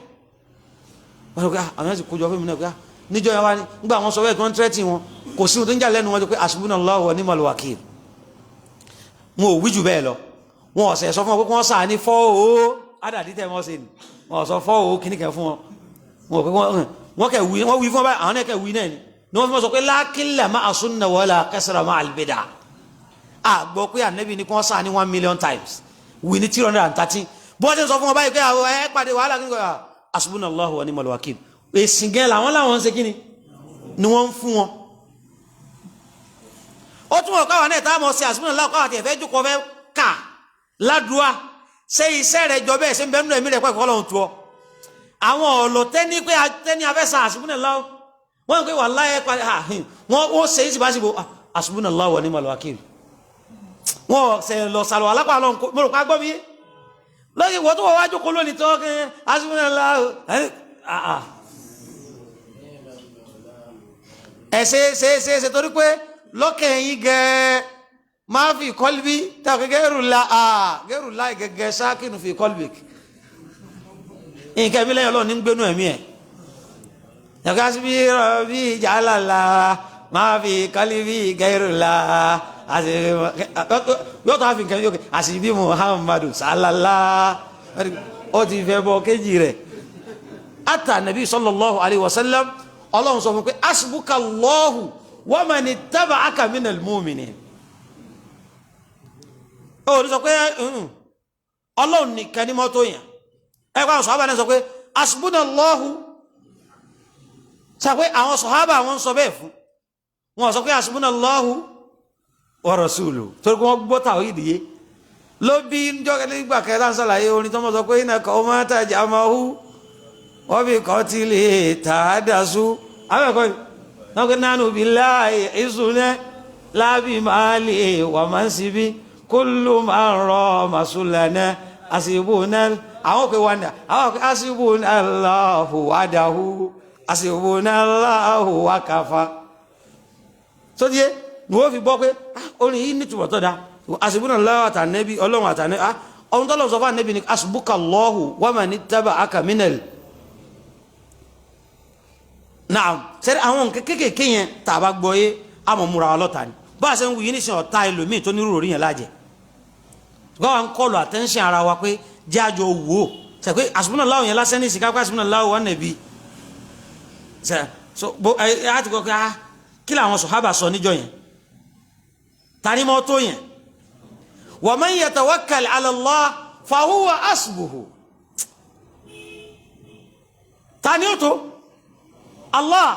wọ́n sọ pé àwọn ẹ̀sìn kójọ fún mi náà pé níjọ́ yẹn wá ní nígbà wọn sọ bẹ́ẹ̀ tí wọ́n tẹ́tì wọn kò sí ohun tó ń jà lẹ́nu wọn tó pé hasbunallahu wa ni'mal wakeel wọn ò wí jù bẹ́ẹ̀ lọ wọn ọ̀sẹ̀ sọ fún wọn pé wọ́n sà ní fọ́ o ádàdí tẹ́ wọ́n ṣe ni wọn sọ fọ́ o kìíní kẹ́ fún wọn wọn pé wọ́n kẹ́ wí wọ́n wí fún wọn báyìí àwọn náà kẹ́ wí náà ni wọ́n fi mọ́ sọ pé lákìlà ma'a sunna wala kasra ma'al bid'ah àgbọ̀ pé ànẹ́bí ni kí wọ́n sà ní 1 million times wí ní 313 bọ́n ṣe sọ fún wọn báyìí pé ẹ pàdé wàhálà kí hasbunallahu wa ni'mal wakeel èsì gẹ́ làwọn ń ṣe kíni ni wọ́n ń fún wọn ó tún wọ́n káwọn náà táwọn ṣe hasbunallahu káwọn àti ẹ̀fẹ́ jókòó fẹ́ kà ládùúà ṣe iṣẹ́ rẹ̀ jọ bẹ́ẹ̀ ṣe ń bẹ́ẹ̀ nínú ẹ̀mí rẹ̀ pẹ́ kọ́lọ́hún tó ọ àwọn ọ̀lọ́ tẹ́ni pé tẹ́ni afẹ́sà hasbunallahu wọ́n ń pè wallahi wọ́n ó ṣe é síbáṣibò hasbunallahu wa ni'mal wakeel wọ́n ṣe lọ sàlọ̀ alápá lọ mo rò pa gbọ́ mi lọ́yìn wọ́n tó wọ́n wá jókòó lónìí tó hasbunallahu ṣe torí pé lọ́kẹ̀ yìí gẹ́ máa fi kọ́lbí tàbí gẹ́rù láì gẹ́gẹ́ sákìnù fi kọ́lbí nǹkan bí lẹ́yìn ọlọ́run ní gbénú ẹ̀mí ẹ̀ yàgá sí bí rọ̀bí jàlálà máa fi kọ́lbí gẹ́rù lá yóò tó àfi nǹkan yóò kẹ́ àṣìbí Muhammadu sálálá ó ti fẹ́ bọ́ kéjì rẹ̀ ata nabi sallallahu alaihi wasallam ọlọ́run sọ fún pé asbukallahu wa man ittaba'aka minal mu'minin ó ní sọ pé ọlọ́run nìkan ní mọ́tò yẹn ẹgbẹ́ àwọn sọ̀hábà náà sọ pé asbunallahu sọ pé àwọn sọ̀hábà wọn sọ bẹ́ẹ̀ fún wọn sọ pé asbunallahu wa rasuluhu torí pé wọ́n gbọ́ tàwọn ìdíyé ló bí nígbà kẹta ń sàlàyé orin tó mọ́ sọ pé iná kan ó máa tàjà máa hú wọ́n bí kọ́ tí lè tàádású awẹ́kọ́ náà nánú bí láàyè ìsúnẹ́ lábí máa lè wà máa ń sí bí kúlù máa ń rọ màsúlànà àsìbùnà àwọn òkè wà ní àwọn òkè àsìbùnà Allahu wahdahu àsìbùnà Allahu wa kafa tó díẹ̀ ni wọ́n fi gbọ́ pé orin yìí nítumọ̀ tó dá àsìbùnà Allahu àtànẹ́bí ọlọ́run àtànẹ́bí ọ̀hún tó lọ sọ fún ànẹ́bí ni asbukallahu wa man ittaba'aka minal naam sẹ́rí àwọn kéékèèké yẹn tàbá gbọ́ yé àmọ́ múra ọlọ́ta ni bá a ṣe ń wuyi nísìnyí ọ̀tá ẹlòmíì tó nírú orí yẹn lájẹ gbọ́dọ̀ ń kọlu attention ara wa pé jájọ wò ó sẹ́ pé hasbunallahu yẹn lásán ní ìsìnká pé hasbunallahu wa nabi sẹ́ so bó ẹ á ti kọ́ pé kí làwọn sọ̀hábà sọ níjọ yẹn tani mọ́ tó yẹn wa man yatawakkal ala Allah fa huwa hasbuhu tani ó tó Allah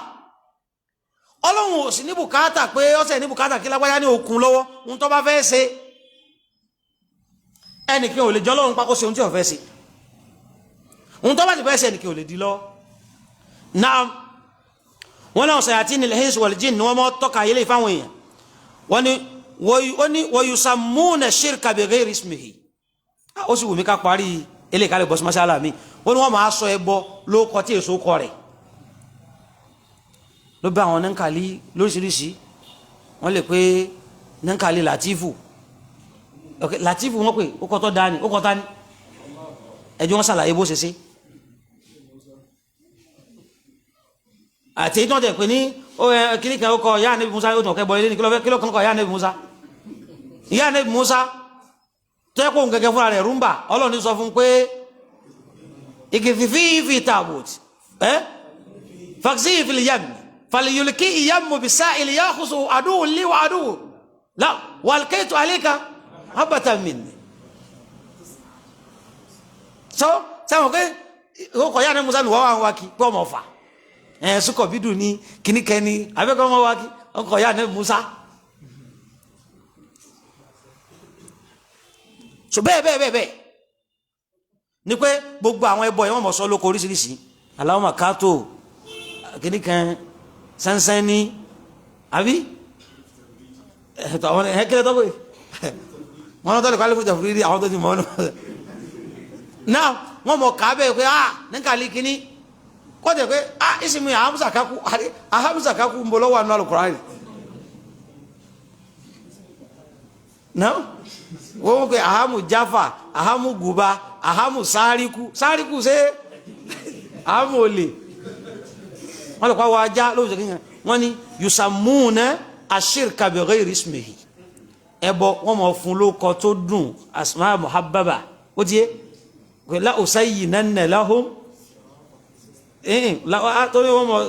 ọlọ́run ò sí ní bùkátà pé ọ́sẹ̀ ní bùkátà kí lágbájá ní okun lọ́wọ́ ohun tó bá fẹ́ ṣe ẹnìkan ò lè jọ lọ́run pákó sí ohun tí ó fẹ́ sí ohun tó bá ti fẹ́ sí ẹnìkan ò lè di lọ náà wọ́n náà sayatinil insi wal jinn ni wọ́n mọ́ tọ́ka ilé ìfáwọn èèyàn wọ́n ni wa yusammuna shirka bi ghayri ismihi ó sì wù mí ká parí ilé ìkálẹ̀ bọ́sí masala mi wọ́n ni wọ́n máa sọ ẹbọ ló kọ tí èso kọ rẹ̀ ló bá àwọn nankali lóríṣiríṣi wọ́n lè pé nankali latifu okay latifu wọ́n pè ó kọ́ tọ́ dání ó kọ́ tání ẹjọ́ wọn sàlàyé bó ṣe ṣe àti ìtàn tẹ̀ pé ní kíní kan ó kọ ìyá Ànábì Musa ó tàn kẹ́ bọ́ ilé ní kílò kan kọ ìyá Ànábì Musa ìyá Ànábì Musa tó yẹ kó ń gẹ́gẹ́ fúnra rẹ̀ rúmbà Ọlọ́run sọ fún pé ìgìfìfì fi tààbùt fàksí fil yam fàlìyùlùkì ìyàmù bisá ìlìyà kùsù àdúhù líwà àdúhù wàlkẹ́tù àlékà habatan minni so sáwọn pé ó kọ ìyá Ànábì Musa mi wọ́n wá wá kí pé ọmọ fà sukọ bidu ni kìnnìkẹ́ni abẹ́kọ̀ ọmọ wa kí ọkọ̀ ìyá Ànábì Musa so bẹ́ẹ̀ ni pé gbogbo àwọn ẹbọ yẹn wọ́n mọ̀ sọ lóko oríṣiríṣi Allahumma kátó kìnnìkan sánsánní àbí ẹ̀tọ́ àwọn ẹ̀kẹ́lẹ́ tọ́gbé wọn tó lè kọ́ alẹ́kùn jàfúrí rí àwọn tó ti mọ̀ ọ́nà náà wọ́n mọ̀ kábẹ́ pé níkàlí kìíní kọ́dẹ̀ pé ìsinmi ahamusa kaku ń bọ̀ lọ́wọ́ àánú Al-Qur'ani náà wọ́n pé ahamu jafa ahamu guba ahamu sáríkú ṣe ahamu olè wọ́n lè kọ́ wọ́n ajá lóòjẹ́ kí wọ́n ni yusammuna ashirka bi ghayri ismihi ẹbọ wọ́n mọ̀ fún lókọ tó dùn asma muhabbaba ó ti yé la usayyinanna lahum torí wọ́n mọ̀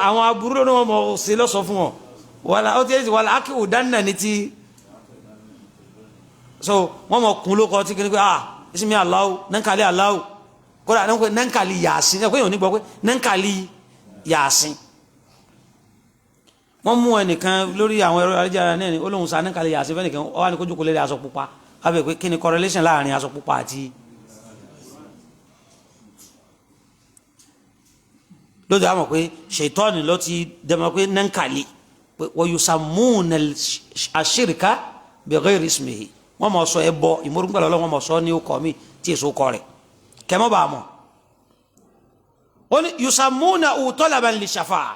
àwọn aburú ní wọ́n mọ̀ sí lọ́sọ fún wọn wàlá ó ti yé wàlá ákì òdánà ní ti so wọ́n mọ̀ kún lókọ tí kí ní pé ismi Allahu nankali Allahu kódà nankali Yasin ẹ̀kọ́ yìí ò ní gbọ́ pé nankali Yasin wọ́n mú ẹnìkan lórí àwọn ẹ̀rọ ayélujára náà ni ó lóun sa nankali Yasin fẹ́ nìkan ọwá ní kójú kò lè aṣọ pupa wábẹ̀ pé kí ni correlation láàrin aṣọ pupa àti lóde àmọ̀ pé ṣètọ́nì ló ti dẹ̀mọ̀ pé nankali wa yusammuna ashirka bi ghayri ismihi wọ́n mọ̀ sọ ẹbọ ìmọ̀rúngbàlọ́ ọlọ́run wọ́n mọ̀ sọ ní okọ̀ mi tí èso kọ rẹ̀ kẹmọ́ bá mọ̀ ó ní yusammuna talaban li shafa'a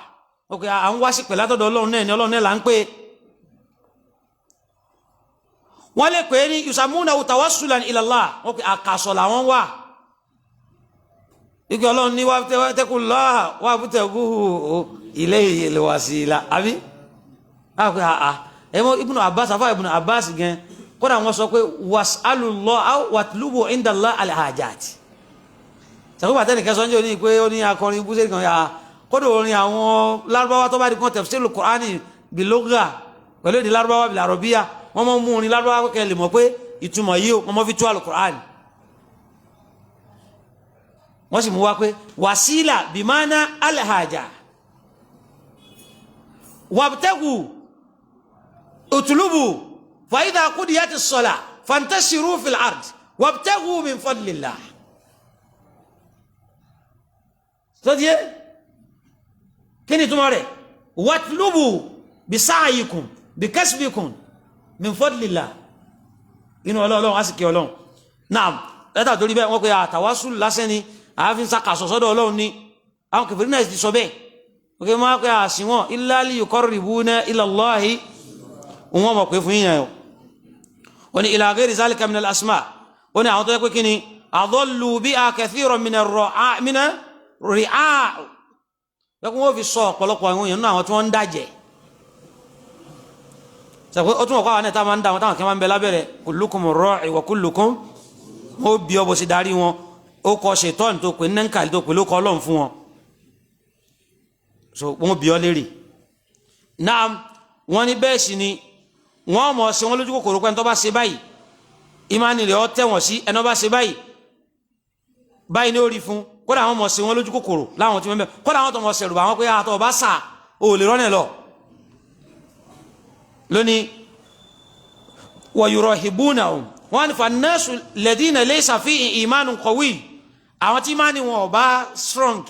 ok à ń wá sí pẹ̀lú àtọ̀dọ̀ ọlọ́run náà ni ọlọ́run náà là ń pè wọ́n lè pè é ní yusammuna tawassulan ila Allah ok àkàsọ̀ làwọn wà ike ọlọ́run ní wattaqullaha wabtaghu ilayhil wasila àbí ẹmọ Ibn Abbas afá Ibn Abbas gan kódà wọ́n sọ pé was'alullaha aw watlubu indallahi al-hajat sàkóbà tẹ́nìkẹ́ sọ ń jẹ́ oní pé ó ní akọrin búṣẹ́ kan yà kódà orin àwọn lárúbáwá tó bá di kan tafsirul Qur'ani bilugha pẹ̀lú èdè lárúbáwá bil arabiyya wọ́n mọ́ mú orin lárúbáwá kẹ́ lè mọ̀ pé ìtumọ̀ yìí wọ́n mọ́ fi tú al-Qur'ani wọ́n sì mú wá pé wàsílà bìmánà alhaja wàbtẹ́gù òtùlùbù fàídà kúdìyàtì sọ́lá fantasiru fil ard wàbtẹ́gù min fadlillah tó díẹ̀ kí ni túnmọ̀ rẹ̀ wàtùlùbù bí sáàyìkùn bí kẹsìbìkùn min fadlillah inú ọlọ́run á sì kí ọlọ́run náà lẹ́tà torí bẹ́ẹ̀ wọ́n pe àtàwásùl lásán ni ààfin sàkàsọ̀ sọ́dọ̀ ọlọ́run ní àwọn kèfèrí náà ti sọ bẹ́ẹ̀ ok máa pẹ́ àṣìwọ̀n illa liyuqarribuna ila Allahi òun ọmọ pé fún yíyàn ẹ̀ o ní ila ghayri zalika min al-asma o ní àwọn tó yẹ pé kí ni adallu biha kathiran min ar-ri'a lẹ́kùn wọ́n fi sọ ọ̀pọ̀lọpọ̀ àwọn èèyàn náà àwọn tí wọ́n ń dájẹ́ sọ pé ó tún ọ̀pọ̀ àwọn ẹ̀ta máa ń dá wọn táwọn kẹ́ máa ń bẹ lábẹ́rẹ̀ kullukum ra'i wa kullukum ó bí ọ bó ṣe darí wọn ó kọ ṣètọ́n tó pè nẹ́ǹkàlì tó pè ló kọ ọlọ́run fún wọn so wọ́n bí ọ lérè náà wọ́n ní bẹ́ẹ̀ sì ni wọ́n mọ̀ sí wọn lójú kòkòrò pé ẹni tó bá ṣe báyìí ìmánì rẹ̀ ọ tẹ̀wọ̀n sí ẹni tó bá ṣe báyìí báyìí ní ó rí fún kódà àwọn mọ̀ sí wọn lójú kòkòrò láwọn tí wọ́n bẹ̀ kódà àwọn tó mọ̀ sẹ̀rù àwọn pé àtọ̀ bá sà ó lè rọ́nà lọ lónìí wa yurahibunahum wọ́n ní fannasu ladina laysa fihi imanun qawi àwọn tí imani wọn ò bá strong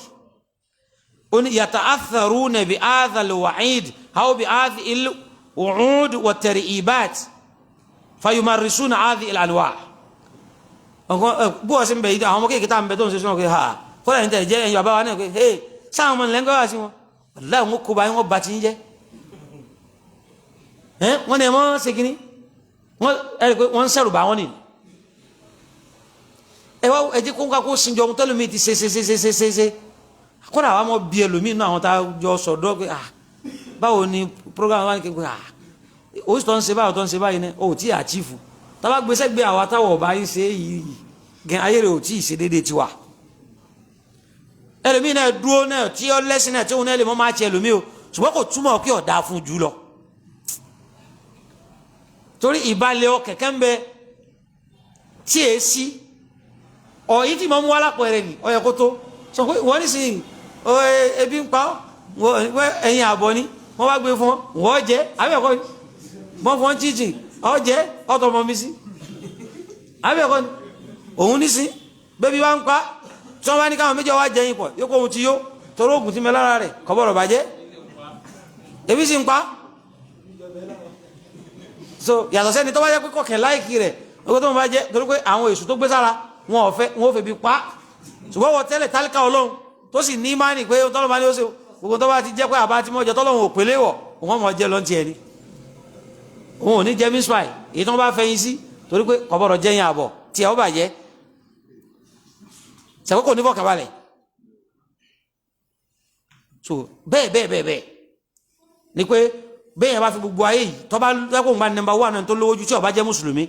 oni yata'atharuna bi hadha al-wa'id aw bi hadhihi al-wu'ud wa tar'ibat fayumarrisuna hadhihi al-anwa' bó ṣe ń bẹ yìí àwọn ọmọ kéèké tá ń bẹ tó ń ṣe sọ́nà pé ha kọ́lá ní tẹ̀lé jẹ́ ẹ̀yìn bàbá wa náà pé hey sáwọn ọmọ nílẹ̀ ń gbọ́ wá sí wọn láì wọn kó bá wọn bá ti ń jẹ́ wọ́n ní ẹ̀mọ́ ṣe kínní ẹ̀rí pé wọ́n ń sẹ̀rù bá wọn nì ẹ̀wá ẹ̀jẹ̀ kó ń ká kó sinjọ ohun tẹ́lómi ti ṣe kọ́lá àwọn ọmọ bíi ẹlòmíì náà àwọn tá a jọ sọ̀dọ́ pé báwo ni program wa ní kékeré oṣù tó ń ṣe báyìí tó ń ṣe báyìí ní o tí àchífù tábà gbèsè gbé àwọn táwọn ọba yín ṣe yìí gẹ ayé rẹ ò tí ì ṣe déédéé tiwa ẹlòmíì náà dúró náà tí ó lẹ́sìn náà tí òun náà lè mọ́ máa ṣe ẹlòmíì o ṣùgbọ́n kò túmọ̀ kí ọ̀dà fún jù lọ torí ìbalẹ̀ ọ kẹ̀kẹ́ ń bẹ tí è sí ọ̀ yìí tí mo mú wá lápẹ̀rẹ̀ nì ọ yẹ kó tó sọ pé wọ́n ní sìn ebi ń pa ẹ̀yìn àbọ̀ ni wọ́n wá gbé fún wọ́n jẹ́ àbẹ̀kọ́ ni wọ́n fún chinchin ọ jẹ́ ọ̀tọ̀ mọ́ mi sí àbẹ̀kọ́ ni òun ní sí bébí wá ń pa tí wọ́n bá ní káwọn méjì wá jẹyìn pọ̀ yóò kó ohun ti yó torí oògùn ti mẹ lára rẹ̀ kọ́bọ̀rọ̀ bàjẹ́ ebi sì ń pa so yàtọ̀ sẹ́ni tó bá jẹ́ pé kọ̀kẹ́ láìkì rẹ̀ lóko tó ń bá jẹ́ torí pé àwọn èṣù tó gbé sára wọn ò fẹ́ bí pa ṣùgbọ́n wọ́n tẹ́lẹ̀ tálíkà ọlọ́run tó sì ní mánì pé tọ́lọ́ bá ní ó ṣe gbogbo tó bá ti jẹ́ pé àbá tí mọ́ jẹ tọ́lọ́run ò pèlé wọ̀ òun mọ̀ jẹ́ lọ́ntì ẹni òun ò ní jẹ́ mísfàì èyí tó bá fẹ́yìn sí torí pé kọ̀bọ̀rọ̀ jẹ́yìn àbọ̀ tí ẹ̀ ó bàjẹ́ ṣàkókò ní fọkànbalẹ̀ so bẹ́ẹ̀ ni pé bẹ́ẹ̀ yẹn bá fi gbogbo ayé yìí tó bá lẹ́kọ̀ọ́ bá nọ́mbà wà náà tó lówó ju tí ó bá jẹ́ mùsùlùmí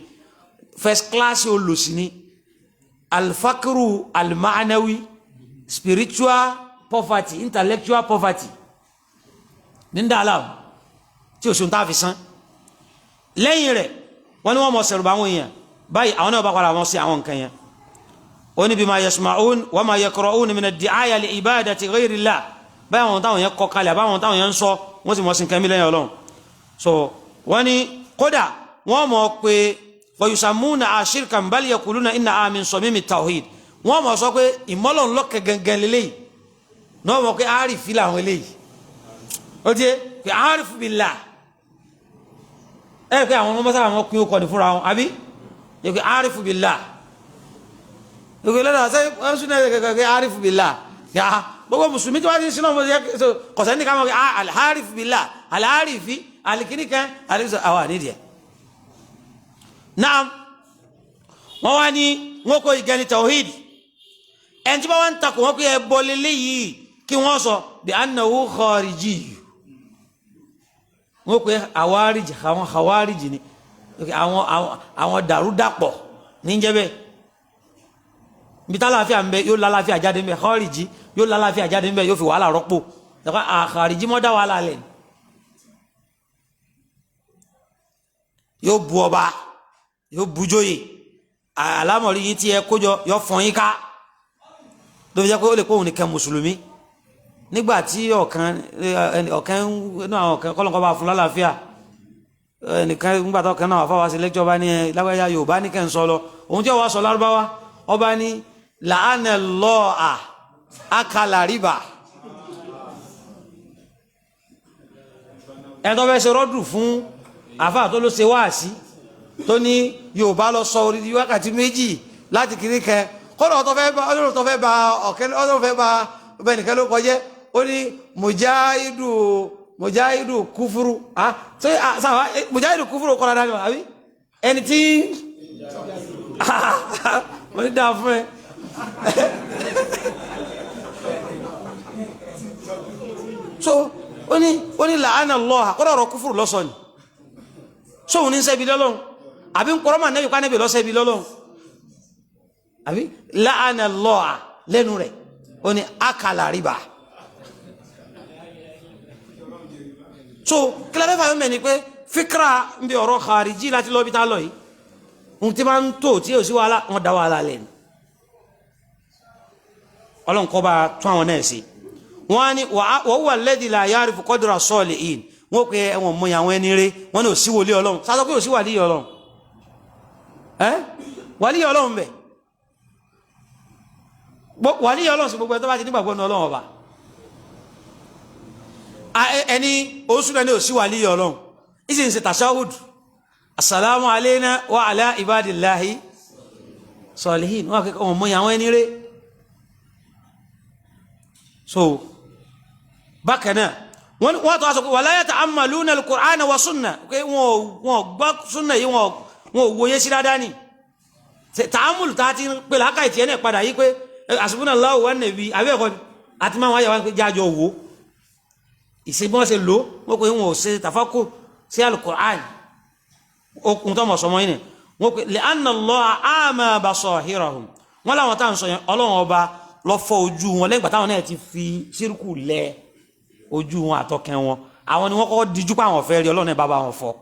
first class olùsí ni alfakiru almanawi spiritual poverty intellectual poverty ní dáadáa tí oṣù tá a fi san lẹ́yìn rẹ̀ wọ́n ní wọ́n mọ̀ sẹ̀rù bá àwọn èèyàn báyìí àwọn náà bá padà wọ́n sí àwọn nǹkan yẹn ó ní bima yasma'un wa ma yaqra'un min ad-di'aya li ibadati ghayri Allah báyìí àwọn táwọn yẹn kọ kalẹ̀ báwọn táwọn yẹn ń sọ wọ́n sì mọ̀ sí nǹkan mi lẹ́yìn Ọlọ́run so wọ́n ní kódà wọ́n mọ̀ pé wa yusammuna shirkan bal yaquluna inna min samimi tawhid wọ́n mọ̀ sọ pé ìmọ́lọ́run lọ́kẹ̀ gangan lélẹ́yìí náà mọ̀ pé àárífì làwọn eléyìí ó ti pé àárífù billah pé àwọn ọmọ sábà wọn pín okọ̀ ní fúnra wọn àbí pé àárífù billah ìgbè lọ́dọ̀ ṣe wọ́n sún náà kẹ́kẹ́ àárífù billah yà gbogbo mùsùlùmí tí wọ́n ti ń sinú ọmọdé kọ̀sẹ́ ní ká mọ̀ pé àárífù billah àárífì àlìkíníkan àlìsọ àwọn ànídìí ẹ̀ náà wọ́n wá ní wọ́n kó ìgẹ́ni tawhid ẹni tí wọ́n ń takò wọ́n pé ẹ bọ́ lélẹ́yìí kí wọ́n sọ bí annahu khariji wọ́n pé àwárìjì àwọn àwárìjì ni àwọn dàrúdàpọ̀ níjẹ́bẹ̀ bí tálàáfíà ń bẹ yóò lálàáfíà jáde ń bẹ khariji yóò lálàáfíà jáde ń bẹ yóò fi wàhálà rọ́pò khariji mọ́ dá wàhálà lẹ̀ yóò bu ọba yóò bu jóyè àlámọ̀rí yìí tí ẹ kójọ yóò fọ́n yín ká ló fi jẹ́ pé ó lè kóhun nìkan mùsùlùmí nígbà tí ọ̀kan náà ọ̀kan kọ́lọ́nkọ́ bá fún lálàáfíà ẹnìkan nígbà tó ọ̀kan náà wà fáwọn sí lẹ́kítọ̀ bá ní lágbàáyá Yorùbá ní kẹ́ ń sọ lọ òun tí ó wá sọ lárúbáwá ọba ní làánà lọ́ọ̀à akala rìbà ẹni tó fẹ́ ṣe rọ́dù fún àfáà tó ló ṣe wáàsí tó ní Yorùbá lọ sọ orí wákàtí méjì láti kiri kẹ kọ́dọ̀ tó fẹ́ bá ọ̀kẹ́ ọdún fẹ́ bá bẹ́ẹ̀ nìkan ló kọjẹ́ ó ní mujahidu kúfúrú mujahidu kúfúrú kọ́ra dájú àbí ẹni tí mo ní dáa fún ẹ so ó ní làánà lọ́ha kọ́dọ̀ ọ̀rọ̀ kúfúrú lọ́sọ̀ ni sóhun ní sẹ́bi lọ́lọ́run àbí ń kọ́rọ́ mà nẹ́bí ká nẹ́bí lọ́sẹ̀bi lọ́lọ́run àbí làánà lọ́ha lẹ́nu rẹ̀ ó ní akala rìbá so kílẹ̀ fẹ́ fà mẹ́ ni pé fíkra ń bí ọ̀rọ̀ khariji láti lọ́bi tá lọ yìí ohun tí máa ń tó tí yóò sí wàhálà wọn dá wàhálà lẹ́nu ọlọ́run kọ́ bá tún àwọn náà sí wọ́n á ní wọ́n wà lẹ́dí la ya'rifu qadra salihin wọ́n pe ẹ̀wọ̀n mọ àwọn ẹni rẹ̀ wọ́n ní òsì wòlé ọlọ́run sátọ́ pé òsì wàlíyé ọlọ́run wàlíyà ọlọ́run bẹ̀ wàlíyà ọlọ́run sí gbogbo ẹ̀ tó bá ti nígbàgbọ́ ní ọlọ́run ọba ẹni oṣù náà ní òsì wàlíyà ọlọ́run ìsìn ṣe tashahud assalamu alayna wa ala ibadillahi salihin wọn akẹ́kọ̀ọ́ wọn mọ́ àwọn ẹni rẹ̀ so bákan náà wọ́n tó aṣọ pé wala yata'ammaluna al-Qur'ana wa sunna pé wọ́n gbọ́ súnnà yìí wọ́n wòye sí dáadáa ní tààmùlù tàà ti pè lákàí tí ẹnẹ̀ padà yí pé hasbunallahu wa nabi àbẹ́ẹ̀kọ́ ni àti máa wáyà wá pé jájọ wo ìsìnbọ́n ṣe lò wọ́n pé wọ́n ṣe tàfákù sí al-Qur'an okùn tó mọ̀ sọmọ́ yìí wọ́n pé li'anna Allaha a'ma basahirahum wọ́n láwọn táwọn sọ yẹn ọlọ́run ọba lọ fọ́ ojú wọn lẹ́gbàá táwọn náà ti fi ṣírkù lẹ ojú wọn àtọkẹ́ wọn àwọn ni wọ́n kọ́kọ́ díjú pa àwọn fẹ́ rí ọlọ́run ẹ̀ bàbá wọn fọ́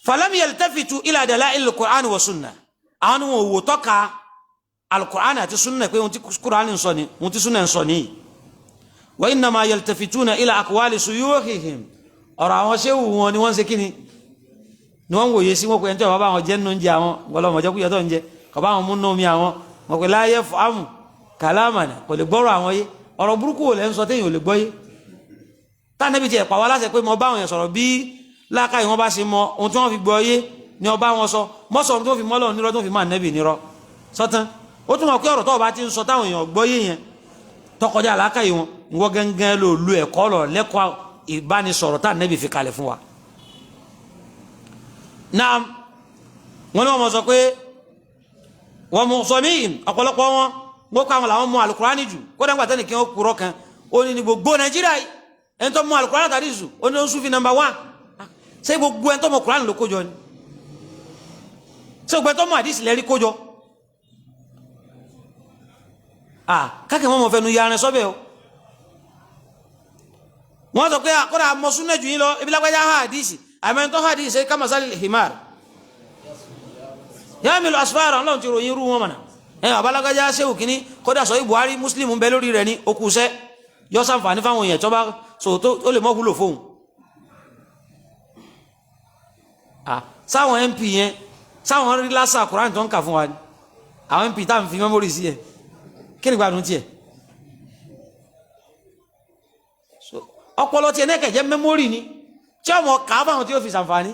falam yaltafitu ila dalail al-Qur'an wa sunnah àwọn ni wọ́n wò tọ́ka al-Qur'an àti sunnah pé ohun tí Qur'an ń sọ ni ohun tí sunnah ń sọ ni wa innama yaltafituna ila aqwali suyukhihim ọ̀rọ̀ àwọn ṣéwù wọn ni wọ́n ṣe kíni ni wọ́n wòye sí wọn pé ẹni tí bàbá wọn jẹ́ nínú oúnjẹ àwọn wọlọ́mọ̀jẹ́ kúyẹ́ tó ń jẹ kọ̀bá wọn mú nómi àwọn wọn pé la yafhamu kalamana kò lè gbọ́rọ̀ àwọn yé ọ̀rọ̀ burúkú ò lẹ́ ń sọ téèyàn ò lè gbọ́ yé tánàbí ti ẹ̀pà wá láṣẹ pé mo bá wọn yẹn sọ̀rọ̀ bí láàkáyì wọn bá ṣe mọ ohun tí wọ́n fi gbọ́ yé ni ọba wọn sọ mọ́sọ̀ ohun tí wọ́n fi mọ́lọ̀ nírọ́ tó fi máa nẹ́bì nírọ́ sọ́tán ó tún mọ̀ pé ọ̀rọ̀ tó bá ti ń sọ táwọn èèyàn gbọ́ yé yẹn tọkọjá láàkáyì wọn ìwọ gẹ́gẹ́ ló lu ẹ̀kọ́ lọ lẹ́kọ̀ọ́ ìbánisọ̀rọ̀ tá nẹ́bì fi kalẹ̀ fún wa. náà wọn ni wọn mọ sọ pé wọn mọ sọ míì ọ̀pọ̀lọpọ̀ wọn wọ́n kọ́ àwọn làwọn mọ alukurani jù kó dẹ́gbà tẹ́lẹ̀ kí wọ́n kúrọ́ kan ó ní gbogbo Nàìjíríà yìí ẹni tó mọ alukurani tàbí ìsù ó ní Sufi number 1 ṣé gbogbo ẹni tó mọ kurani ló kójọ ni ṣé gbogbo ẹni tó mọ àdìsí lẹ́rí kójọ káàkiri wọn mọ fẹnu yarin sọ́bẹ̀ o wọ́n sọ pé àkọ́dà mọ súnà jù yín lọ ibi lágbájá ha àdìsí àmọ́ tó ha àdìsí kamasali himar yamilu asfara Ọlọ́run ti ròyìn irú wọn mọ̀nà abalagaja sehu kini kódà sọ Buhari Muslim ń bẹ lórí rẹ̀ ní okùsẹ́ yọ sàǹfààní fáwọn èèyàn tó bá so tó lè mọ́ wúlò fóun sáwọn MP yẹn sáwọn rí lásà Kùránì tó ń kà fún wa ni àwọn MP tá ń fi mẹ́mórì sí ẹ̀ kí ni gbádùn tiẹ̀ ọpọlọ tiẹ̀ náà kẹ̀jẹ́ mẹ́mórì ni tí ọmọ kà á fáwọn tí ó fi sàǹfààní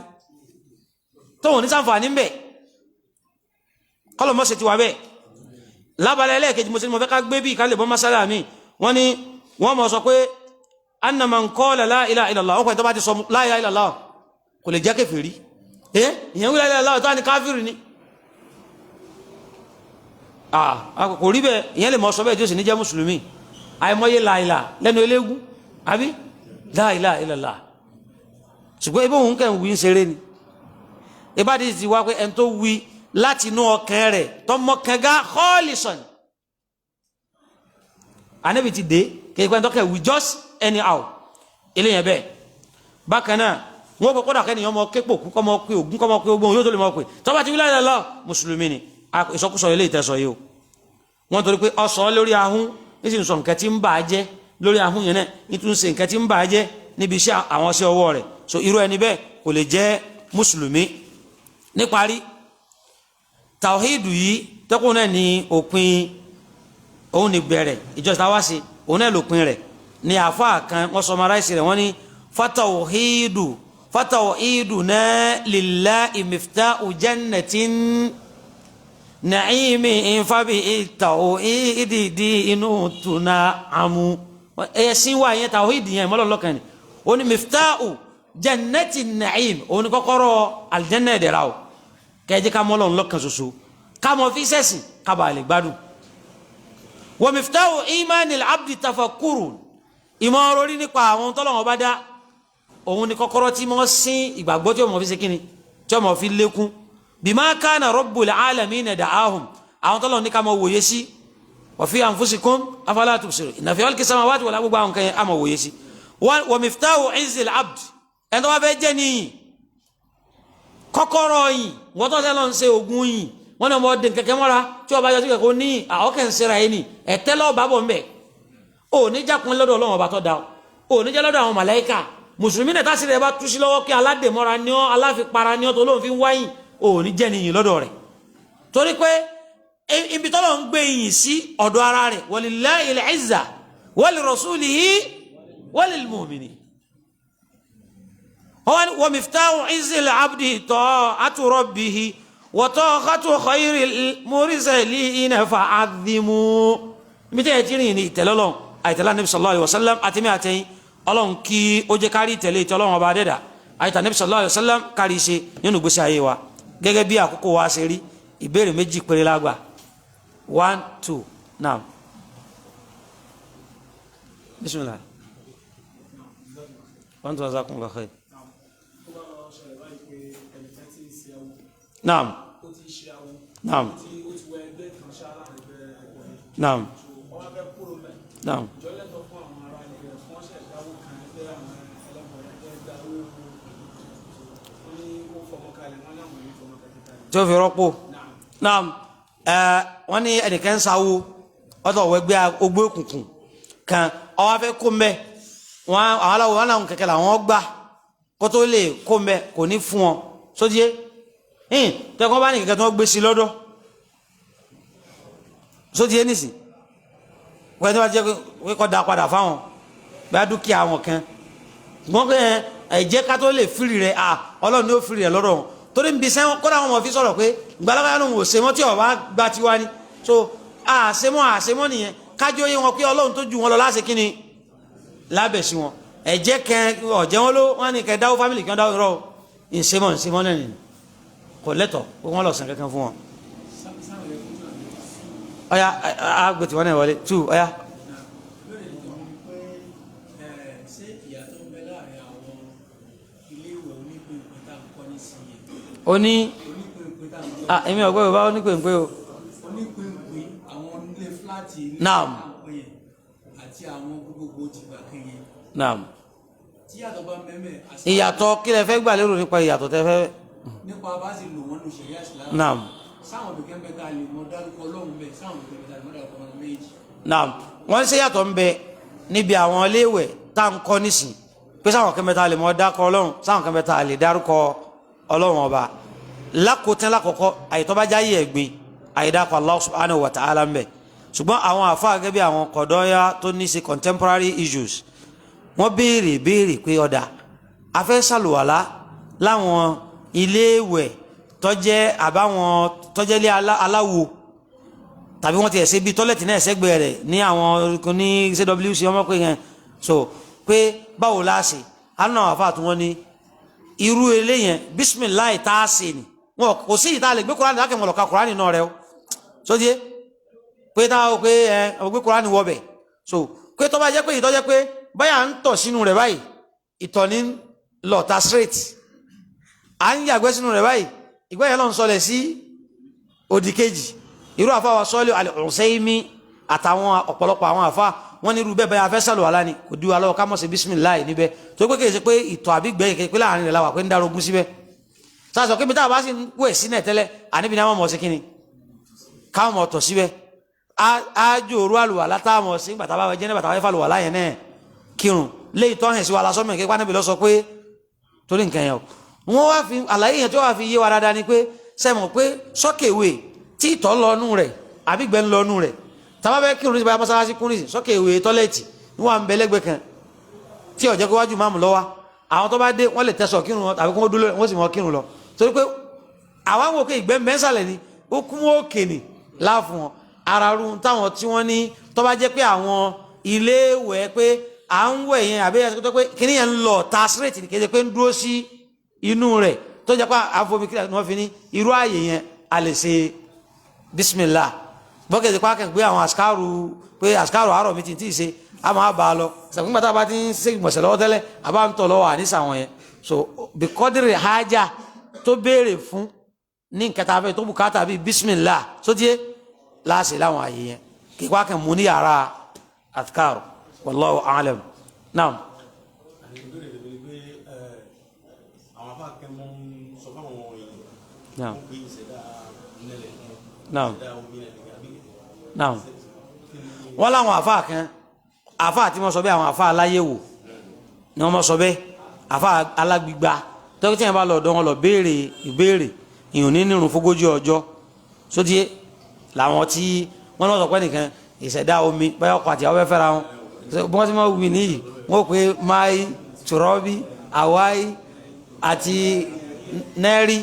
tóun ní sàǹfààní ń bẹ kọlọmọ ṣe ti wà bẹ́ẹ̀ lábàlẹ̀ ẹlẹ́ẹ̀kejì mùsùlùmí fẹ́ ká gbé bí ìkálẹ̀ bọ́ masala mi wọ́n ni wọ́n mọ̀ sọ pé anna man qala la ilaha illallah ọkùnrin tó bá ti sọ la ilaha illallah kò lè jẹ́ kèfèrí ìyẹn la ilaha illallah tó wá ní káfíìrì ni kò rí bẹ́ẹ̀ ìyẹn lè mọ̀ sọ bẹ́ẹ̀ tí ó sì ní jẹ́ mùsùlùmí àìmọye la ilaha lẹ́nu eléégún àbí la ilaha illallah ṣùgbọ́n ibò òun kẹ́ ń wí ń ṣeré ni ìbádìí ti wá pé ẹni tó wí láti inú ọkàn rẹ̀ tọmọkànga khalisan Ànábì ti dé kéèkwẹ́ tọ́kẹ̀ we just anyhow ilé yẹn bẹ́ẹ̀ bákan náà wọ́n kọ́kọ́ dà kẹ́niyàn mọ́ képò kú kọ́mọ́ pé ògún kọ́mọ́ pé ogbóhun yóò tó lè mọ́ pé tọ́bá ti wíláyà lọ mùsùlùmí ni ìsọkúsọ ilé ìtẹ́sọ yìí o wọ́n torí pé ọsọ lórí ahun ní sì ń sọ nǹkan tí ń bà á jẹ́ lórí ahun yẹn náà ní tún ṣe nǹkan tí ń bà á jẹ́ níbi iṣẹ́ àwọn iṣẹ́ ọwọ́ rẹ̀ so irú ẹni bẹ́ẹ̀ kò lè jẹ́ mùsùlùmí níparí tàwíìdù yìí tẹ́kùn náà ni òpin òun ni bẹ̀rẹ̀ ìjọsìn táwa sí òun náà lòpin rẹ̀ ni àfáà kan wọ́n sọmaráìsì rẹ̀ wọ́n ní fatawhidu náà lillahi mifta'u jannatin na'imi fabi tawhidi dinu tuna'amu ẹ̀sìn wà yẹn tàwíìdì yẹn mọ́lọ́lọ́kan ni òun ni mifta'u jannatin na'im òun ni kọ́kọ́rọ́ aljanna ẹ̀dẹ̀ra o kẹjẹ ká mọ́lọ́run lọ́kan ṣoṣo ká mọ́ fi sẹ́sìn ká bàa lè gbádùn wa miftahu imani al-abdi tafakkuru ìmọ̀ orí nípa àwọn tọ́lọ́wọ́n bá dá òun ni kọ́kọ́rọ́ tí wọ́n sin ìgbàgbọ́ tí wọ́n fi ṣe kíni tí wọ́n fi lékún bima kana rabbul alamina da'ahum àwọn tọ́lọ́wọ́n ní ká mọ́ wòye sí wa fi anfusikum afala tubsirun inna fi khalqis samawati wal ardi gbogbo àwọn kan yẹn á mọ́ wòye sí wa miftahu izzil abdi ẹni tó wá fẹ́ jẹ́ níyìn kọ́kọ́rọ́ yìí wọ́n tó ṣe lọ ń ṣe ogun yìí wọ́n náà mọ́ dín kẹ́kẹ́ mọ́ra tí ọba yọ sí kẹ́kọ́ ní àọ́kẹ́ ń ṣera ẹni ẹ̀tẹ́ lọ́ọ́ bá bọ̀ ń bẹ̀ ò ní jákun lọ́dọ̀ Ọlọ́run ọba tó dá ò ní jẹ́ lọ́dọ̀ àwọn màláíkà mùsùlùmí náà tásìrì ẹ bá tú sí lọ́wọ́ kí aládèmọ́ra ní ọ́ aláfipara ní ọ́ tó lóun fi ń wáyìn ò ní jẹ́ nìyìn lọ́dọ̀ rẹ̀ torí pé ibi tọ́lọ̀ ń gbé yìnyín sí ọ̀dọ̀ ara rẹ̀ walillahi al-izza wa li rasulihi wa lil mu'minin wa miftahu izzil abdi ta'atu rabbih wa ta'atu khayril mursalina fa'azzimu ibi tẹ́ ẹ ti rìn ní ìtẹ̀lọ́lọ́ àìtẹ̀lá Nabi sallallahu alaihi wasallam àti mi àtẹ̀yìn ọlọ́run kí ó jẹ́ kárí ìtẹ̀lé ìtẹ̀ ọlọ́run ọba dẹ́dà àìtà Nabi sallallahu alaihi wasallam kárí ṣe nínú ìgbésí ayé wa gẹ́gẹ́ bí àkókò wa ṣe rí ìbéèrè méjì péré lágbà 1 2 now bismillah 1 2 jazakumullahu khair naam naam naam naam tí ó fi rọ́pò náà wọ́n ní ẹnìkan ń sáwó ọ̀dọ̀ ọ̀wẹ́gbẹ́ ogbó òkùnkùn kan ọwọ́ fẹ́ kó mbẹ́ àwọn aláwọ̀ wọn làwọn kẹ̀kẹ́ làwọn gbà kó tó lè kó mbẹ́ kò ní fún ọ sódìé tẹ́kọ́ bá ní kẹ̀kẹ́ tó gbé sí lọ́dọ̀ sódìé nìsín wọ́n ti wá jẹ́ pé kọ́ da padà fáwọn bá dúkìá wọn kan gbọ́n pé ẹ̀jẹ̀ ká tó lè fìrì rẹ̀ ọlọ́run ní ó fìrì rẹ̀ lọ́dọ̀ wọn torí nbí sẹ́wọ́n kọ́dà wọn fi sọ̀rọ̀ pé gbalagbaya ló ń wò sẹ́mọ́ tí ọba gba tiwa ni so àṣemọ́ nìyẹn kájọ yé wọn pé ọlọ́run tó ju wọn lọ láṣẹ kí ni lábẹ̀ sí wọn ẹ̀jẹ̀ kẹ ọ̀jẹ̀ wọn ló wọn ni kẹ dáwó fámìlì kí wọn dáwó rọ ìṣemọ́ náà nìyẹn kò lẹ́tọ̀ pé wọ́n lọ sàn kankan fún wọn. ọ̀ya àgbẹ̀tì wọn náà wọlé 2 ọ̀ya. Oni èmi ọgbẹ́ yorùbá onípèǹpé o. onípèǹpé àwọn ilé fúláàtì ilé naam àti àwọn gbogbo ti gbà kẹyẹ. naam tí yàtọ̀ bá mẹ́mẹ́. ìyàtọ̀ kí lẹ fẹ́ gbà lérò nípa ìyàtọ̀ tẹ fẹ́. nípa bá sì lò wọ́n lò ṣe yá sílára. naam sáwọn òbí kẹ́ńbẹ́ ká lè mọ dárúkọ ọlọ́run bẹ́ẹ̀ sáwọn òbí kẹ́ńbẹ́ ká lè mọ dárúkọ ọlọ́run méjì. naam wọ́n ṣe yàtọ̀ ń bẹ níbi àwọn iléèwẹ̀ tá à ń kọ́ nísìn pé sáwọn kẹ́ńbẹ́ lè mọ dákọ ọlọ́run sáwọn kẹ́ńbẹ́ lè dárúkọ ọlọ́run ọba lákòótán lákọ̀ọ́kọ́ àyètọ́bájá yìí ẹ̀gbin àyèdákọ̀ Allah subhanahu wa ta'ala ń bẹ̀ ṣùgbọ́n àwọn àfáà gẹ́gẹ́ bí àwọn kọ̀dọ́yà tó ní sí contemporary issues wọ́n béèrè pé ọ̀dà afẹ́ sàlùwàlá láwọn iléèwẹ̀ tọ́jẹ́ àbáwọn tọ́jẹ́lé aláwo tàbí wọ́n ti ẹ̀sẹ̀ bí tọ́lẹ̀tì náà ẹ̀sẹ̀gbẹ̀ rẹ̀ ní àwọn ní CWC ọmọ pé yẹn so pé báwo láṣẹ àná àfáà tí wọ́n ní irú eléyẹn bisimilayi tá a ṣe ni wọn kò sí ìta lè gbé kurani lákẹ́ wọn lọ ka kurani náà rẹ o sódìé pé táwọn pé gbé kurani wọ bẹ̀ so pé tó bá jẹ́ pé ìtọ́ jẹ́ pé báyà ń tọ̀ sínú rẹ̀ báyìí ìtọ̀ ní lọ́ta straight à ń yàgbẹ́ sínú rẹ̀ báyìí ìgbẹ́ yẹn lọ́n sọlẹ̀ sí òdì kejì irú àfáwà sọ́ọ́lì al-Usaymi àtàwọn ọ̀pọ̀lọpọ̀ àwọn àfá wọ́n ní irú bẹ́ẹ̀ bẹ́ẹ̀ afẹ́ sàlù àlá ni kò dí wa lọ́wọ́ ká mọ̀ sí bísímìláì níbẹ̀ tó pé kèèṣe pé ìtọ̀ àbí gbẹ̀yìn kèèṣe pé láàrin rẹ̀ láwà pé ń darogun síbẹ̀ sáàsọ̀ kí mítà bá sì ń wẹ̀ sínẹ̀ tẹ́lẹ̀ àníbi ní àwọn ọmọ sí kíni káwọn ọmọ tọ̀ síbẹ̀ ájò òru àlùwàlá táwọn sí gbàtà bá jẹ́ nígbàtà wáyé fàlùwàlá yẹn náà kírun lé ìtọ́ hẹ̀ sí wa lásọ́mọ̀ kí pánábì lọ sọ pé torí nǹkan yẹn wọ́n wá fi àlàyé yẹn tó wá fi yé wa dáadáa ni pé sẹ́mọ̀ pé sọ́kèwé tí ìtọ̀ lọ́nù rẹ̀ àbí gbẹ́ ń lọ́nù rẹ̀ tàbá bẹ́ kírun ní ìbáyá mọ́sálásí kúrìn sọ́kèwé tọ́lẹ̀tì ní wọ́n bẹ lẹ́gbẹ̀ẹ́ kan tí ó jẹ́ kó wájú máàmù lọ́wọ́ àwọn tó bá dé wọ́n lè tẹ́sọ̀ kírun wọn tàbí kó dúró wọ́n sì mọ́ kírun lọ torí pé àwọn àwọn òkè ìgbẹ́ mẹ́sàlẹ̀ ni ó kún òkè ní láàfún wọn ara ru táwọn tí wọ́n ní tó bá jẹ́ pé àwọn iléèwẹ̀ pé à ń wẹ̀ yẹn àbí ẹ̀sìn tó pé kíní yẹn ń lọ ta straight ní kéde pé ń dúró sí inú rẹ̀ tó jẹ́ pé àfomi kíláà ni wọ́n fi ní irú ààyè yẹn a lè ṣe bismillah bọ́kẹ̀tì pàákẹ́ pé àwọn àsìkárò àárọ̀ mi ti tí ì ṣe a máa bá a lọ ṣàkóńgbà tá a bá ti ń ṣe ìgbọ̀nsẹ̀ lọ́wọ́ tẹ́lẹ̀ a bá ń tọ̀ lọ́wọ́ àníṣà wọn yẹn so bíkọ́dìrì hájà tó béèrè fún ní nǹkan tá a fẹ́ tó bùkátà bíi bismillah sótíé láàṣẹ láwọn àyè yẹn kí pàákẹ́ mú ní yàrá àsìkárò wallahu a'lam naam. naam naam naam wọ́n láwọn àfáà kan àfáà tí wọ́n sọ bẹ́ àwọn àfáà aláyẹ̀wò ni wọ́n mọ́ sọ bẹ́ àfa alágbígba tọ́kí tí yẹn bá lọ ọ̀dọ́ wọn lọ béèrè ìbéèrè ìhùn ní nírun fógójì ọjọ́ sódìé làwọn tí wọ́n lọ sọ pé nìkan ìṣẹ̀dá omi báyọ̀ ọkọ̀ àti àwọn fẹ́ra wọn bí wọ́n ti máa wù mí nìyí wọ́n pè máì tùrọ́bì àwáì àti nẹ́rí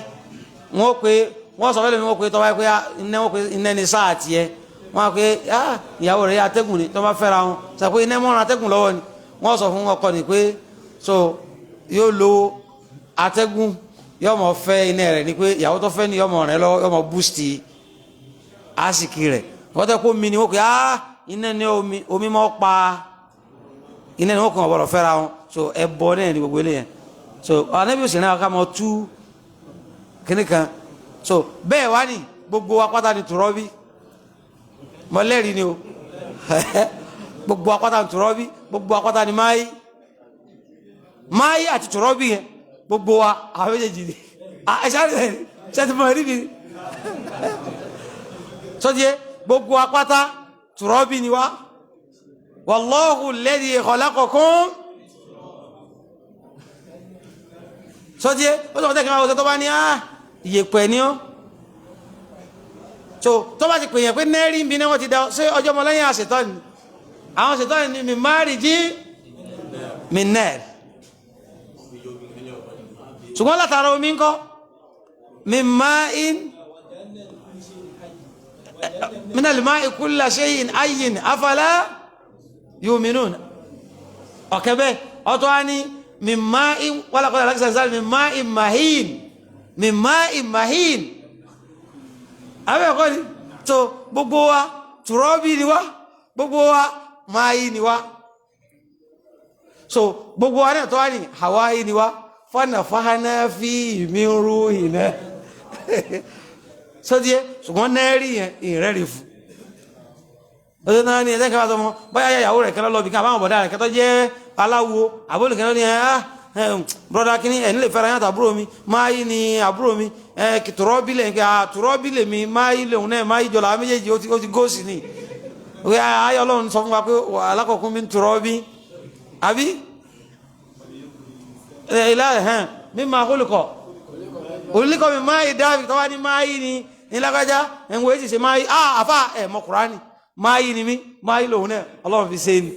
wọ́n pè wọ́n sọ fẹ́lẹ́ mi wọ́n pè tọ́wá pé iná ni sáà tiẹ̀ wọ́n pè ìyàwó rẹ̀ atẹ́gùn ni tọ́ bá fẹ́ra wọn sọ pé iná mọ́ràn atẹ́gùn lọ́wọ́ ni wọ́n sọ fún ọkọ ni pé so yóò lo atẹ́gùn yóò mọ̀ fẹ́ iná rẹ̀ ni pé ìyàwó tó fẹ́ ni yóò mọ̀ rẹ̀ lọ́wọ́ yóò mọ̀ búùsì àsìkì rẹ̀ wọ́n tẹ́ kó mi ni wọ́n pè iná ni omi mọ́ pa iná ni wọ́n kàn ọ̀bọ̀rọ̀ fẹ́ra wọn so ẹbọ náà ni gbogbo eléyẹn so Ànábì òsì náà ká mọ tú kíní kan so bẹ́ẹ̀ wá ní gbogbo apáta ni tùrọ́bí mọ́lẹ́rì ni o gbogbo apáta ni tùrọ́bí gbogbo apáta ni máyí àti tùrọ́bí yẹn gbogbo wa àwọn méjèèjì ni ṣẹ́tìmọ̀ rí mi sọ́díẹ́ gbogbo apáta tùrọ́bí ni wá wallahu alladhi khalaqakum sọ́díẹ́ ó sọ tẹ́kì máa wọ́n tó bá ní ìyẹ̀pẹ̀ ni ọ́ so tó bá ti pèyàn pé nẹ́rí ń bí náà wọ́n ti dá ṣé ọjọ́ mọ́ lẹ́yìn àṣetọ́ni àwọn àṣetọ́ni ni mi máàrì jí mi nẹ́ẹ̀rì ṣùgbọ́n látara omi ńkọ́ mi máa ń من الماء كل شيء أي أفلا يؤمنون أوكي أتواني من ماء ولا قول لك سنزال من ماء مهين من ماء مهين أبي أقول تو بقوا ترابي نوا بقوا ماء نوا so gbogbo wa náà tó wá ní Hawaii ni wa fanafahana fi min ruhina sọ́díẹ́ ṣùgbọ́n nẹ́ẹ̀rí yẹn ìrẹ́rì fún ọdún náà ní ẹ̀dẹ́ kẹfà tọmọ báyá ìyàwó rẹ̀ kẹ́lọ́ lọ́bì kan àbáwọn bọ̀dá rẹ̀ kẹ́tọ́ jẹ́ aláwo àbólùkẹ́lọ́ ní brọ́dá kínní ẹ̀ nílé fẹ́ra yàtọ̀ àbúrò mi máa yí ni àbúrò mi tùrọ́bílẹ̀ mi máa yí lòun náà máa yí jọlọ àwọn méjèèjì ó ti góòsì ní ayé Ọlọ́run sọ fún wa pé alákọ̀ọ́kún mi ń tùrọ́bí àbí mi máa kólùkọ̀ olùkọ́ mi máa yí dábì tọ́wá ní máa yí ni nílágájá ẹ̀wọ̀n èsì ṣe máa yí àfá ẹ̀mọ́ Kùránì máa yí ni mí máa yí lòun náà Ọlọ́run fi ṣe ni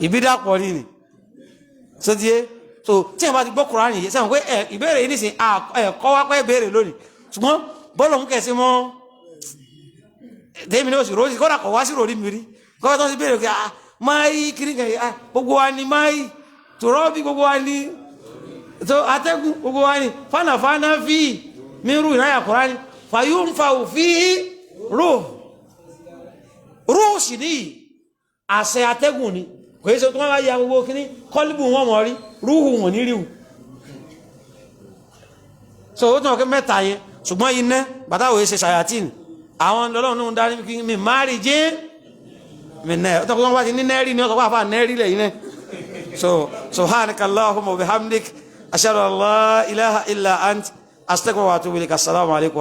ìbídàpọ̀ ní ni so tí ẹ̀ bá ti gbọ́ Kùránì yìí sẹ́wọ̀n pé ìbéèrè yìí nìsín ẹ̀kọ́ wá pẹ́ béèrè lónìí ṣùgbọ́n bọ́ọ̀lù ń kẹsí mọ́ tèmi ní oṣù rọ́ọ̀sì kọ́dà kọ̀ wá sí rò rí mi rí kọ́dà tó ń béèrè pé máa yí kiri kan gbogbo wa ni máa yí tòrọ́ bí gbogbo wa ni so atẹ́gùn gbogbo wa ni fánàfánà fi mírù ìnáyà Kùránì fàyúnfà òfin rúù sì ní àṣẹ atẹ́gùn ni kò yí ṣe tó wá ya gbogbo kíní kọlùbù wọn mọ̀ rí rúhù wọn ní ríhù so ó tún ọkẹ́ mẹ́ta yẹn ṣùgbọ́n iná bàtàwò yí ṣe ṣàyàtìn àwọn lọ́lọ́run ní dárí kí mi máa rí jẹ́ mi náà ó tọ́kọ́ wá ti ní nẹ́rí ní ọ̀tọ̀ wá fà nẹ́rí lẹ̀ yìí náà so subhanakallahumma wa bihamdik ashhadu an la ilaha illa ant astaghfiruka wa atubu ilaik assalamu alaikum